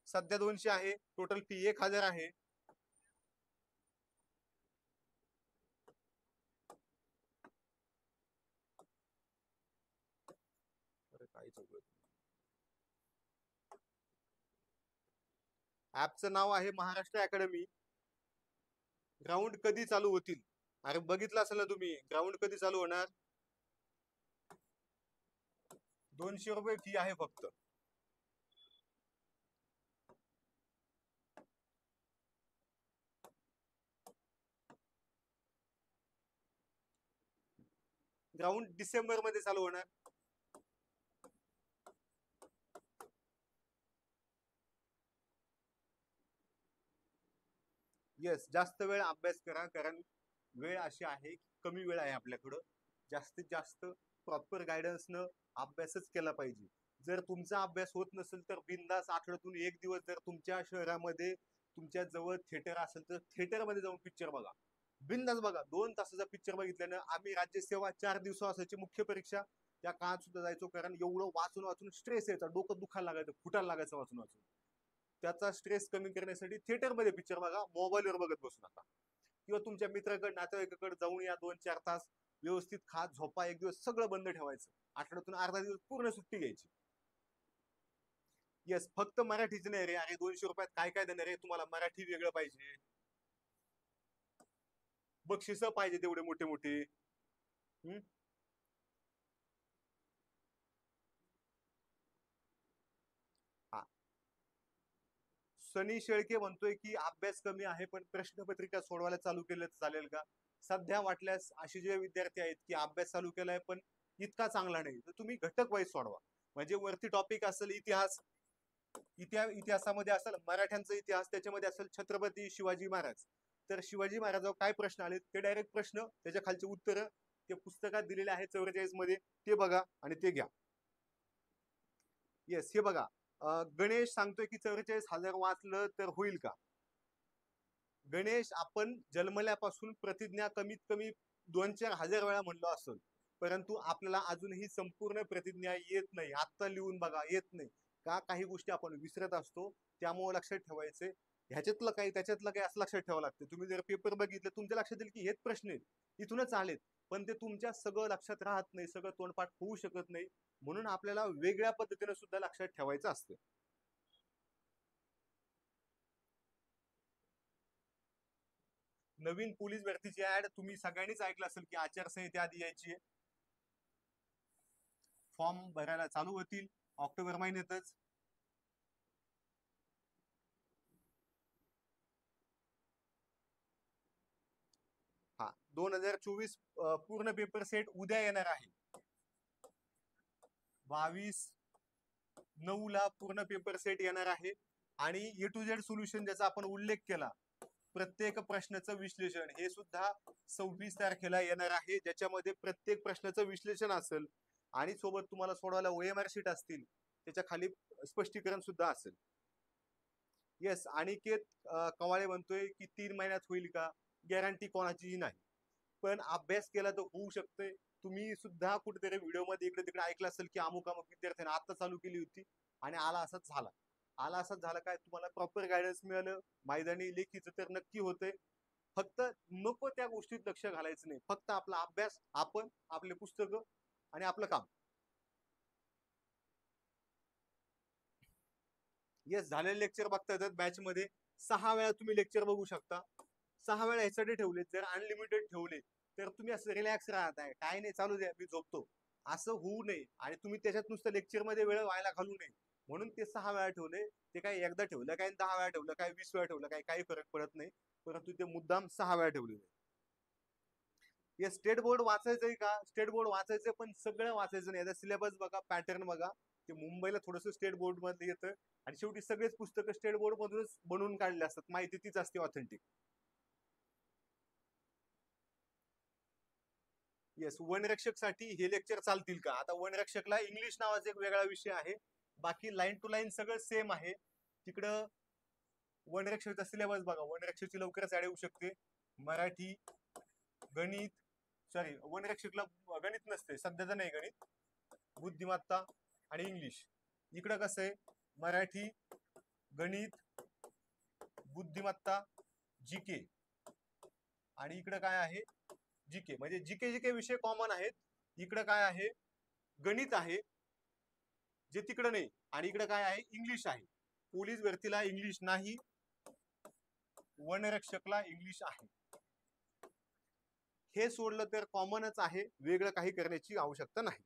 Speaker 1: सध्या 200 आहे. टोटल फी 1,000 आहे. ऍपचं नाव आहे महाराष्ट्र अकॅडमी. ग्राउंड कधी चालू होतील? अरे बघितलं असेल ना तुम्ही, ग्राउंड कधी चालू होणार? 200 रुपये फी आहे फक्त. ग्राउंड डिसेंबर मध्ये चालू होणार. येस, जास्त वेळ अभ्यास करा, कारण वेळ अशी आहे की कमी वेळ आहे आपल्याकडं. जास्तीत जास्त प्रॉपर गायडन्सनं अभ्यासच केला पाहिजे. जर तुमचा अभ्यास होत नसेल तर बिंदास आठवड्यातून एक दिवस जर तुमच्या शहरामध्ये तुमच्या जवळ थिएटर असेल तर थिएटरमध्ये जाऊन पिक्चर बघा. बिंदास बघा. 2 तासाचा पिक्चर बघितल्यानं, आम्ही राज्यसेवा 4 दिवस असायची मुख्य परीक्षा, त्या काळात सुद्धा जायचो, कारण एवढं वाचून वाचून स्ट्रेस यायचा, डोकं दुखायला लागायचं, फुटायला लागायचं वाचून वाचून. त्याचा स्ट्रेस कमी करण्यासाठी थिएटरमध्ये पिक्चर बघा, मोबाईलवर बघत बसू नका. किंवा तुमच्या मित्राकडे नातेवाईकाकडे जाऊन या, 2-4 तास व्यवस्थित खा झोपा. एक दिवस सगळं बंद ठेवायचं, आठवड्यातून अर्धा दिवस पूर्ण सुट्टी घ्यायची. येस, फक्त मराठीच नाही रे. अरे 200 रुपयात काय काय देणार रे तुम्हाला? मराठी वेगळं पाहिजे, बक्षिस पाहिजे तेवढे मोठे मोठे. सनी शेळके म्हणतोय की अभ्यास कमी आहे पण प्रश्नपत्रिका सोडवायला चालू केलं चालेल का? सध्या वाटल्यास असे जे विद्यार्थी आहेत की अभ्यास चालू केलाय पण इतका चांगला नाही, तर तुम्ही घटक वाईज सोडवा. म्हणजे वरती टॉपिक असेल इतिहास, इतिहासामध्ये असेल मराठ्यांचा इतिहास, त्याच्यामध्ये असेल छत्रपती शिवाजी महाराज, तर शिवाजी महाराजावर काय प्रश्न आले ते डायरेक्ट प्रश्न, त्याच्या खालचे उत्तर ते पुस्तकात दिलेले आहेत 44 मध्ये, ते बघा आणि ते घ्या. येस, हे बघा. गणेश सांगतोय की 44,000 वाचलं तर होईल का? गणेश, आपण जन्मल्यापासून प्रतिज्ञा कमीत कमी 2-4 हजार वेळा म्हणलो असेल, परंतु आपल्याला अजूनही संपूर्ण प्रतिज्ञा येत नाही. आता लिहून बघा, येत नाही का? काही गोष्टी आपण विसरत असतो. त्यामुळे लक्षात ठेवायचे, ह्याच्यातलं काही त्याच्यातलं काही असं लक्षात ठेवावं लागतं. तुम्ही जर पेपर बघितलं तुमच्या लक्षात येईल की हेच प्रश्न आहेत इथूनच आलेत, पण ते तुमच्या सगळं लक्षात राहत नाही, सगळं तोंडपाठ होऊ शकत नाही. म्हणून आपल्याला वेगळ्या पद्धतीने सुद्धा लक्षात ठेवायचं असतं. नवीन पोलीस भरतीची ऍड तुम्ही सगळ्यांनीच ऐकलं असेल की आचारसंहिता आधी यायची आहे. फॉर्म भरायला चालू होतील ऑक्टोबर महिन्यातच. हा 2024 पूर्ण पेपर सेट उद्या येणार आहे. 22/9 पूर्ण पेपर सेट येणार आहे. आणि ए टू झेड सोल्युशन ज्याचा आपण उल्लेख केला, प्रत्येक प्रश्नाचं विश्लेषण हे सुद्धा 26 तारखेला येणार आहे, ज्याच्यामध्ये प्रत्येक प्रश्नाचं विश्लेषण असेल आणि सोबत तुम्हाला सोडवायला OMR शीट असतील, त्याच्या खाली स्पष्टीकरण सुद्धा असेल. येस, अनिकेत कवाळे म्हणतोय की 3 महिन्यात होईल का? गॅरंटी कोणाचीही नाही, पण अभ्यास केला तर होऊ शकते. तुम्ही सुद्धा कुठेतरी व्हिडिओमध्ये इकडे तिकडे ऐकलं असेल की अमुक अमुक विद्यार्थ्यांनी आता चालू केली होती आणि आला असंच झाला. आला असंच झालं काय? तुम्हाला प्रॉपर गायडन्स मिळालं, मैदानी लेखीचं तर नक्की होतंय. फक्त नको त्या गोष्टीत लक्ष घालायचं नाही, फक्त आपला अभ्यास, आपण आपले पुस्तकं आणि आपलं काम. येस, झालेले लेक्चर बघता येतात. बॅच मध्ये 6 वेळा तुम्ही लेक्चर बघू शकता. 6 वेळा ह्यासाठी ठेवले, जर अनलिमिटेड ठेवले तर तुम्ही असं रिलॅक्स राहताय, काय नाही चालू द्या मी झोपतो, असं होऊ नये. आणि तुम्ही त्याच्यात नुसतं लेक्चर मध्ये वेळ व्हायला घालू नये, म्हणून ते 6 वेळा ठेवले. ते काय एकदा ठेवलं काय, 10 वेळा ठेवलं काय, 20 वेळा ठेवलं काय, काही फरक पडत नाही, परंतु ते मुद्दाम 6 वेळा ठेवले. हे स्टेट बोर्ड वाचायचंय का? स्टेट बोर्ड वाचायचंय, पण सगळं वाचायचं नाही. सिलेबस बघा, पॅटर्न बघा. ते मुंबईला थोडंसं स्टेट बोर्ड मध्ये येतं आणि शेवटी सगळेच पुस्तकं स्टेट बोर्ड मधूनच बनवून काढले असतात. माहिती तीच असते ऑथेंटिक. येस, वनरक्षक साठी हे लेक्चर चालतील का? आता वनरक्षकला इंग्लिश नावाचा एक वेगळा विषय आहे, बाकी लाईन टू लाईन सगळं सेम आहे. तिकडं वनरक्षकचा सिलेबस बघा, वनरक्षकची लवकरच ऍड येऊ शकते. मराठी, गणित, सॉरी वनरक्षकला गणित नसते सध्याचं, नाही गणित, बुद्धिमत्ता आणि इंग्लिश. इकडं कसं आहे, मराठी, गणित, बुद्धिमत्ता, जीके, आणि इकडं काय आहे, जीके. म्हणजे जीके जीके विषय कॉमन आहेत. इकडं काय आहे, गणित आहे जे तिकडं नाही, आणि इकडं काय आहे, इंग्लिश आहे. पोलीस भरतीला इंग्लिश नाही, वनरक्षकला इंग्लिश आहे. हे सोडलं तर कॉमनच आहे, वेगळं काही करण्याची आवश्यकता नाही.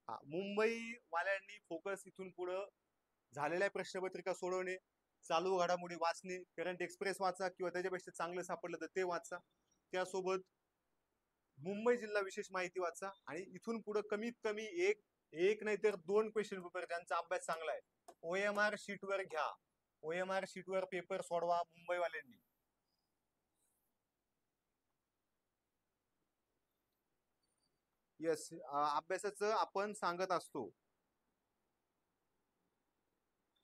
Speaker 1: हा, मुंबई वाल्यांनी फोकस इथून पुढे झालेल्या प्रश्नपत्रिका सोडवणे, चालू घडामोडी वाचणे, करंट एक्सप्रेस वाचा किंवा त्याच्यापेक्षा चांगलं सापडलं तर ते वाचा. त्यासोबत मुंबई जिल्हा विशेष माहिती वाचा, आणि इथून पुढे कमीत कमी एक एक नाही तर 2 क्वेश्चन पेपर ज्यांचा अभ्यास चांगला आहे OMR शीट वर घ्या. OMR शीट वर पेपर सोडवा मुंबईवाल्यांनी. येस, अभ्यासाचं आपण सांगत असतो.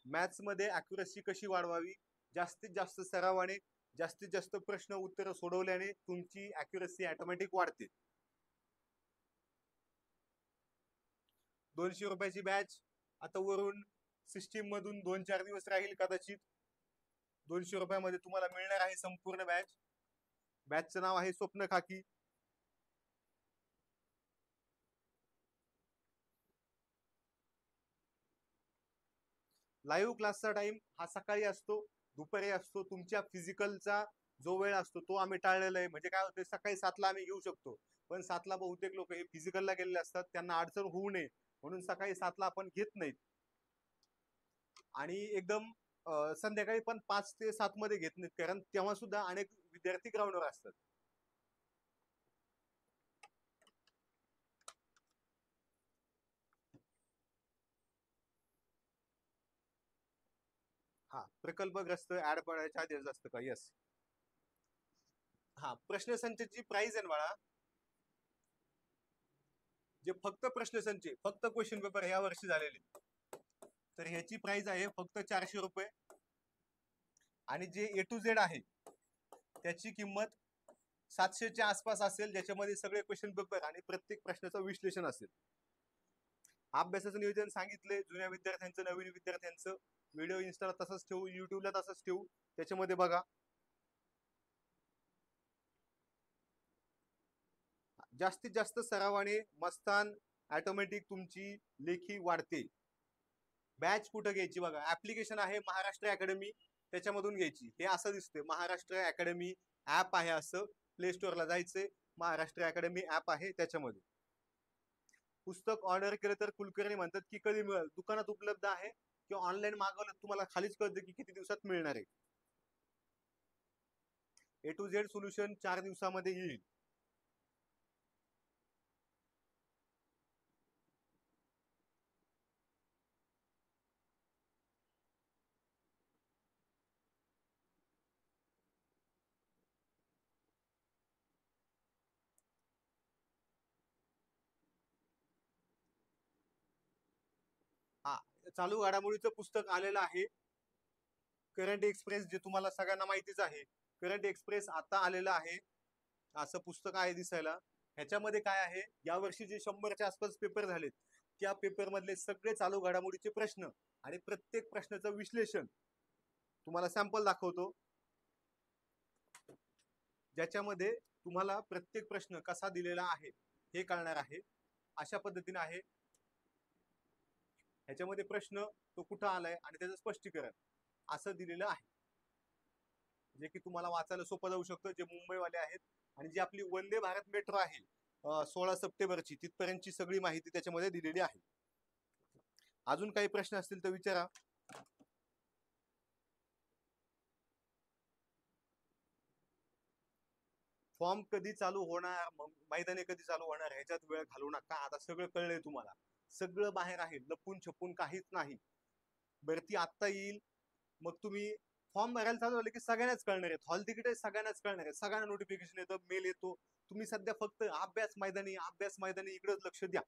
Speaker 1: मॅथ्स मध्ये अॅक्युरसी कशी वाढवावी, जास्तीत जास्त सरावाने, जास्तीत जास्त प्रश्न उत्तर सोडवल्याने तुमची अॅक्युरसी ऑटोमॅटिक वाढते. 200 रुपयाची बॅच आता वरून सिस्टीम मधून 2-4 दिवस राहील कदाचित. 200 रुपयामध्ये तुम्हाला मिळणार आहे संपूर्ण बॅच. बॅचचं नाव आहे स्वप्न खाकी. लाईव्ह क्लासचा टाइम हा सकाळी असतो, दुपारी असतो. तुमच्या फिजिकलचा जो वेळ असतो तो आम्ही टाळलेला आहे. म्हणजे काय होतं, सकाळी 7ला आम्ही घेऊ शकतो, पण 7ला बहुतेक लोक हे फिजिकलला गेलेले असतात, त्यांना अडचण होऊ नये म्हणून सकाळी 7ला आपण घेत नाहीत. आणि एकदम संध्याकाळी पण 5 ते 7 मध्ये घेत नाहीत, कारण तेव्हा सुद्धा अनेक विद्यार्थी ग्राउंडवर असतात. हा, प्रकल्पग्रस्त ऍड पडायच्या आधी असतं का? यस. हा, प्रश्नसंचची प्राइस आहे बाळा, जे फक्त प्रश्नसंच, फक्त क्वेश्चन पेपर या वर्षी झालेले, तर ह्याची प्राइस आहे फक्त 400 रुपये. आणि जे A to Z आहे त्याची किंमत 700च्या आसपास असेल, ज्याच्यामध्ये सगळे क्वेश्चन पेपर आणि प्रत्येक प्रश्नाचं विश्लेषण असेल. अभ्यासाचं नियोजन सांगितले, जुन्या विद्यार्थ्यांचं, नवीन विद्यार्थ्यांचं. व्हिडिओ इन्स्टाला तसंच ठेवू, युट्यूबला तसंच ठेवू, त्याच्यामध्ये बघा. जास्तीत जास्त सरावाने मस्तान ऑटोमॅटिक तुमची लेखी वाढते. बॅच कुठं घ्यायची बघा, ऍप्लिकेशन आहे महाराष्ट्र अकॅडमी, त्याच्यामधून घ्यायची. हे असं दिसतंय महाराष्ट्र अकॅडमी ऍप आहे, असं प्ले स्टोअरला जायचंय, महाराष्ट्र अकॅडमी ऍप आहे त्याच्यामध्ये. पुस्तक ऑर्डर केलं तर कुलकर्णी म्हणतात की कधी मिळेल, दुकानात उपलब्ध आहे किंवा ऑनलाईन मागवलं तुम्हाला खालीच कळतं की किती दिवसात मिळणार आहे. A to Z सोल्युशन 4 दिवसामध्ये येईल. हा, चालू घडामोडीचं पुस्तक आलेलं आहे, करंट एक्सप्रेस, जे तुम्हाला सगळ्यांना माहितीच आहे. करंट एक्सप्रेस आता आलेलं आहे, असं पुस्तक आहे दिसायला. ह्याच्यामध्ये काय आहे, यावर्षी जे 100च्या आसपास पेपर झालेत, त्या पेपर मधले सगळे चालू घडामोडीचे प्रश्न आणि प्रत्येक प्रश्नाचं विश्लेषण तुम्हाला सॅम्पल दाखवतो, ज्याच्यामध्ये तुम्हाला प्रत्येक प्रश्न कसा दिलेला आहे हे कळणार आहे. अशा पद्धतीने आहे. ह्याच्यामध्ये प्रश्न तो कुठं आलाय आणि त्याचं स्पष्टीकरण असं दिलेलं आहे, जे की तुम्हाला वाचायला सोपं जाऊ शकतं. जे मुंबईवाले आहेत आणि जी आपली वंदे भारत मेट्रो आहे 16 सप्टेंबरची, तिथपर्यंतची सगळी माहिती त्याच्यामध्ये दिलेली आहे. अजून काही प्रश्न असतील तर विचारा. फॉर्म कधी चालू होणार, मैदाने कधी चालू होणार, ह्याच्यात वेळ घालू नका. आता सगळं कळलंय तुम्हाला, सगळं बाहेर आहे, लपून छपून काहीच नाही. भरती आत्ता येईल, मग तुम्ही फॉर्म भरायला चालू झाले की सगळ्यांनाच कळणार आहेत. हॉल तिकीट सगळ्यांनाच कळणार आहे, सगळ्यांना नोटिफिकेशन येतं, मेल येतो. तुम्ही सध्या फक्त अभ्यास मैदानी, अभ्यास मैदानी इकडेच लक्ष द्या.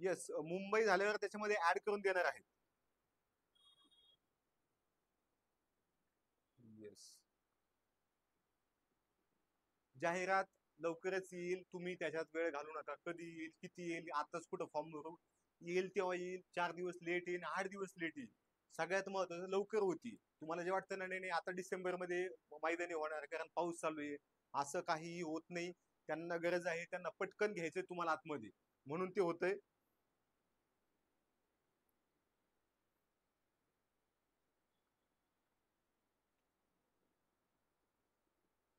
Speaker 1: येस, मुंबई झाल्यावर त्याच्यामध्ये ऍड करून देणार आहेत. येस, जाहिरात लवकरच येईल, तुम्ही त्याच्यात वेळ घालू नका. कधी येईल, किती येईल, आताच कुठं फॉर्म भरू, येईल तेव्हा येईल. 4 दिवस लेट येईल, 8 दिवस लेट येईल. सगळ्यात महत्वाचं लवकर होती. तुम्हाला जे वाटतं ना, नाही आता डिसेंबर मध्ये मैदानी होणार कारण पाऊस चालू आहे, असं काहीही होत नाही. त्यांना गरज आहे, त्यांना पटकन घ्यायचंय तुम्हाला आतमध्ये, म्हणून ते होतंय.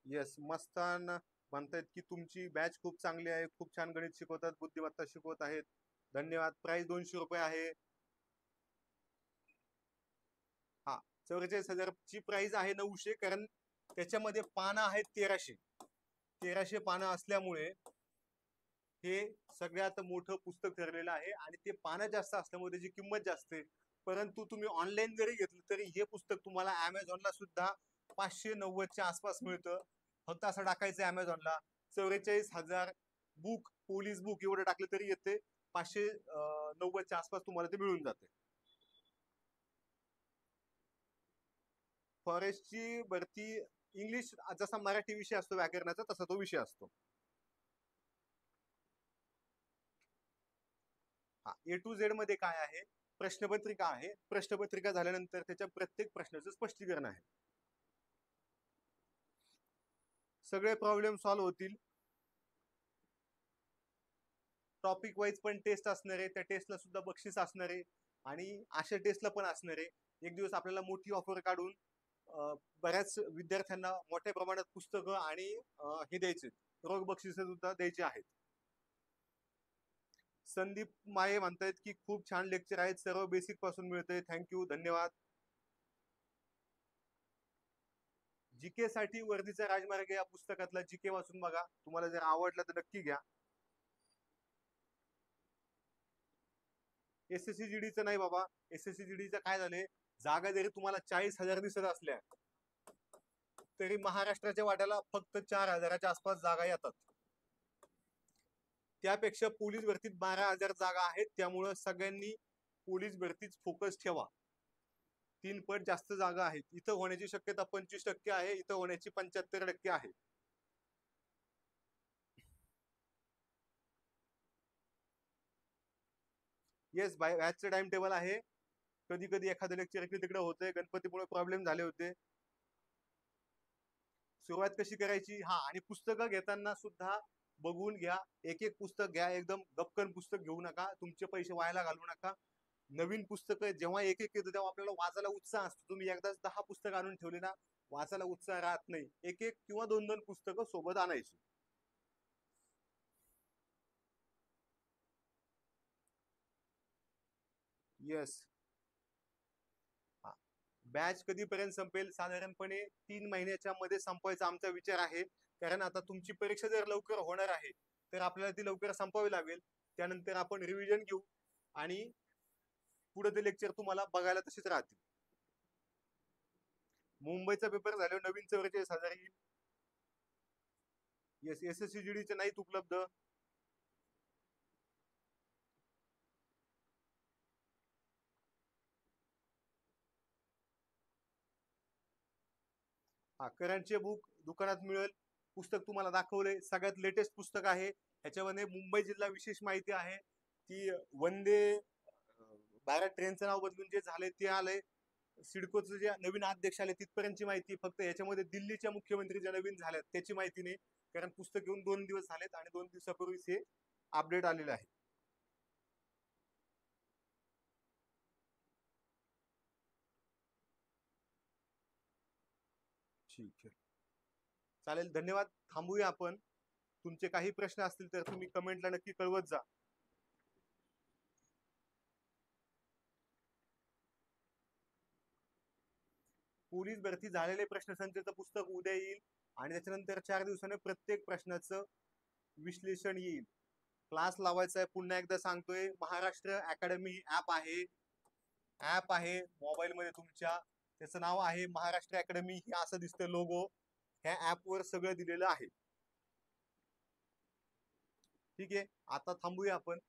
Speaker 1: येस, मस्तान म्हणतायत की तुमची बॅच खूप चांगली आहे, खूप छान गणित शिकवतात, बुद्धिमत्ता शिकवत आहेत, धन्यवाद. प्राइस 200 रुपये आहे. हा, 44,000 ची प्राइस आहे, 900, कारण त्याच्यामध्ये पानं आहेत 1300. 1300 पानं असल्यामुळे हे सगळ्यात मोठं पुस्तक ठरलेलं आहे आणि ते पानं जास्त असल्यामुळे त्याची किंमत जास्त आहे. परंतु तुम्ही ऑनलाईन जरी घेतलं तरी हे पुस्तक तुम्हाला अमेझॉनला सुद्धा 590च्या आसपास मिळतं. फक्त असं टाकायचं अमेझॉनला 44,000 बुक, पोलीस बुक एवढं टाकलं तरी येते, 590च्या आसपास तुम्हाला ते मिळून जाते. फॉरेस्टची भरती इंग्लिश, जसा मराठी विषय असतो व्याकरणाचा तसा तो विषय असतो. हा, A to Z मध्ये काय आहे, प्रश्नपत्रिका आहे. प्रश्नपत्रिका झाल्यानंतर त्याच्या प्रत्येक प्रश्नाचं स्पष्टीकरण आहे. सगळे प्रॉब्लेम सॉल्व्ह होतील. टॉपिक वाईज पण टेस्ट असणार आहे, त्या टेस्टला सुद्धा बक्षीस असणार आहे आणि अशा टेस्टला पण असणार आहे. एक दिवस आपल्याला मोठी ऑफर काढून बऱ्याच विद्यार्थ्यांना मोठ्या प्रमाणात पुस्तकं आणि हे द्यायचे, रोख बक्षीस सुद्धा द्यायचे आहेत. संदीप माये म्हणतायत की खूप छान लेक्चर आहेत, सर्व बेसिक पासून मिळतंय. थँक्यू, धन्यवाद. जीके साठी वर्दीचा राजमार्ग या पुस्तकातला जीके वाचून बघा, तुम्हाला जर आवडलं तर नक्की घ्या. SSC नाही बाबा, SSC काय झाले, जागा जरी तुम्हाला 40,000 दिसत असल्या तरी महाराष्ट्राच्या वाट्याला फक्त 4,000च्या आसपास जागा येतात. त्यापेक्षा पोलीस भरतीत 12,000 जागा आहेत, त्यामुळं सगळ्यांनी पोलीस भरतीच फोकस ठेवा. 3 पट जास्त जागा आहेत. इथं होण्याची शक्यता 25% आहे, इथं होण्याची 75% आहे. येस, बॅचचं टाइम टेबल आहे. कधी कधी एखादं लेक्चर इकडे तिकडे होतंय, गणपतीमुळे प्रॉब्लेम झाले होते. सुरुवात कशी करायची, हा, आणि पुस्तकं घेताना सुद्धा बघून घ्या. एक एक पुस्तक घ्या, एकदम गपकन पुस्तक घेऊ नका, तुमचे पैसे वायाला घालू नका. नवीन पुस्तक जेव्हा एक एक येतं तेव्हा आपल्याला वाचायला उत्साह असतो. तुम्ही एकदाच 10 पुस्तक आणून ठेवले ना, वाचायला उत्साह राहत नाही. एक एक किंवा दोन दोन पुस्तकं सोबत आणायची. येस. बॅच कधीपर्यंत संपेल, साधारणपणे 3 महिन्याच्या मध्ये संपवायचा आमचा विचार आहे. कारण आता तुमची परीक्षा जर लवकर होणार आहे तर आपल्याला ती लवकर संपवावी लागेल. त्यानंतर आपण रिव्हिजन घेऊ आणि पुढे ते लेक्चर तुम्हाला बघायला तसेच राहतील. मुंबईचा पेपर झाल्यावर नवीन 44,000 येईल. येस, SSCGD चे नाहीत उपलब्ध. हा, करंटचे बुक दुकानात मिळेल. पुस्तक तुम्हाला दाखवले, सगळ्यात लेटेस्ट पुस्तक आहे. ह्याच्यामध्ये मुंबई जिल्हा विशेष माहिती आहे की वंदे भारत ट्रेनचं नाव बदलून जे झाले ते आलंय. सिडकोचे जे नवीन अध्यक्ष आले तिथपर्यंतची माहिती. फक्त याच्यामध्ये दिल्लीच्या मुख्यमंत्री ज्या नवीन झाल्यात त्याची माहिती नाही, कारण पुस्तक घेऊन 2 दिवस झालेत आणि 2 दिवसापूर्वीच हे अपडेट आलेलं आहे. ठीक आहे, चालेल, धन्यवाद. थांबूया आपण. तुमचे काही प्रश्न असतील तर तुम्ही कमेंटला नक्की कळवत जा. पोलीस भरती झालेले प्रश्नसंचाचं पुस्तक उद्या येईल आणि त्याच्यानंतर 4 दिवसाने प्रत्येक प्रश्नाचं विश्लेषण येईल. क्लास लावायचा आहे, पुन्हा एकदा सांगतोय. महाराष्ट्र अकॅडमी ऍप आहे मोबाईल मध्ये तुमच्या. त्याचं नाव आहे महाराष्ट्र अकॅडमी. हे असं दिसतं लोगो. ह्या ऍप वर सगळं दिलेलं आहे. ठीक आहे, आता थांबूया आपण.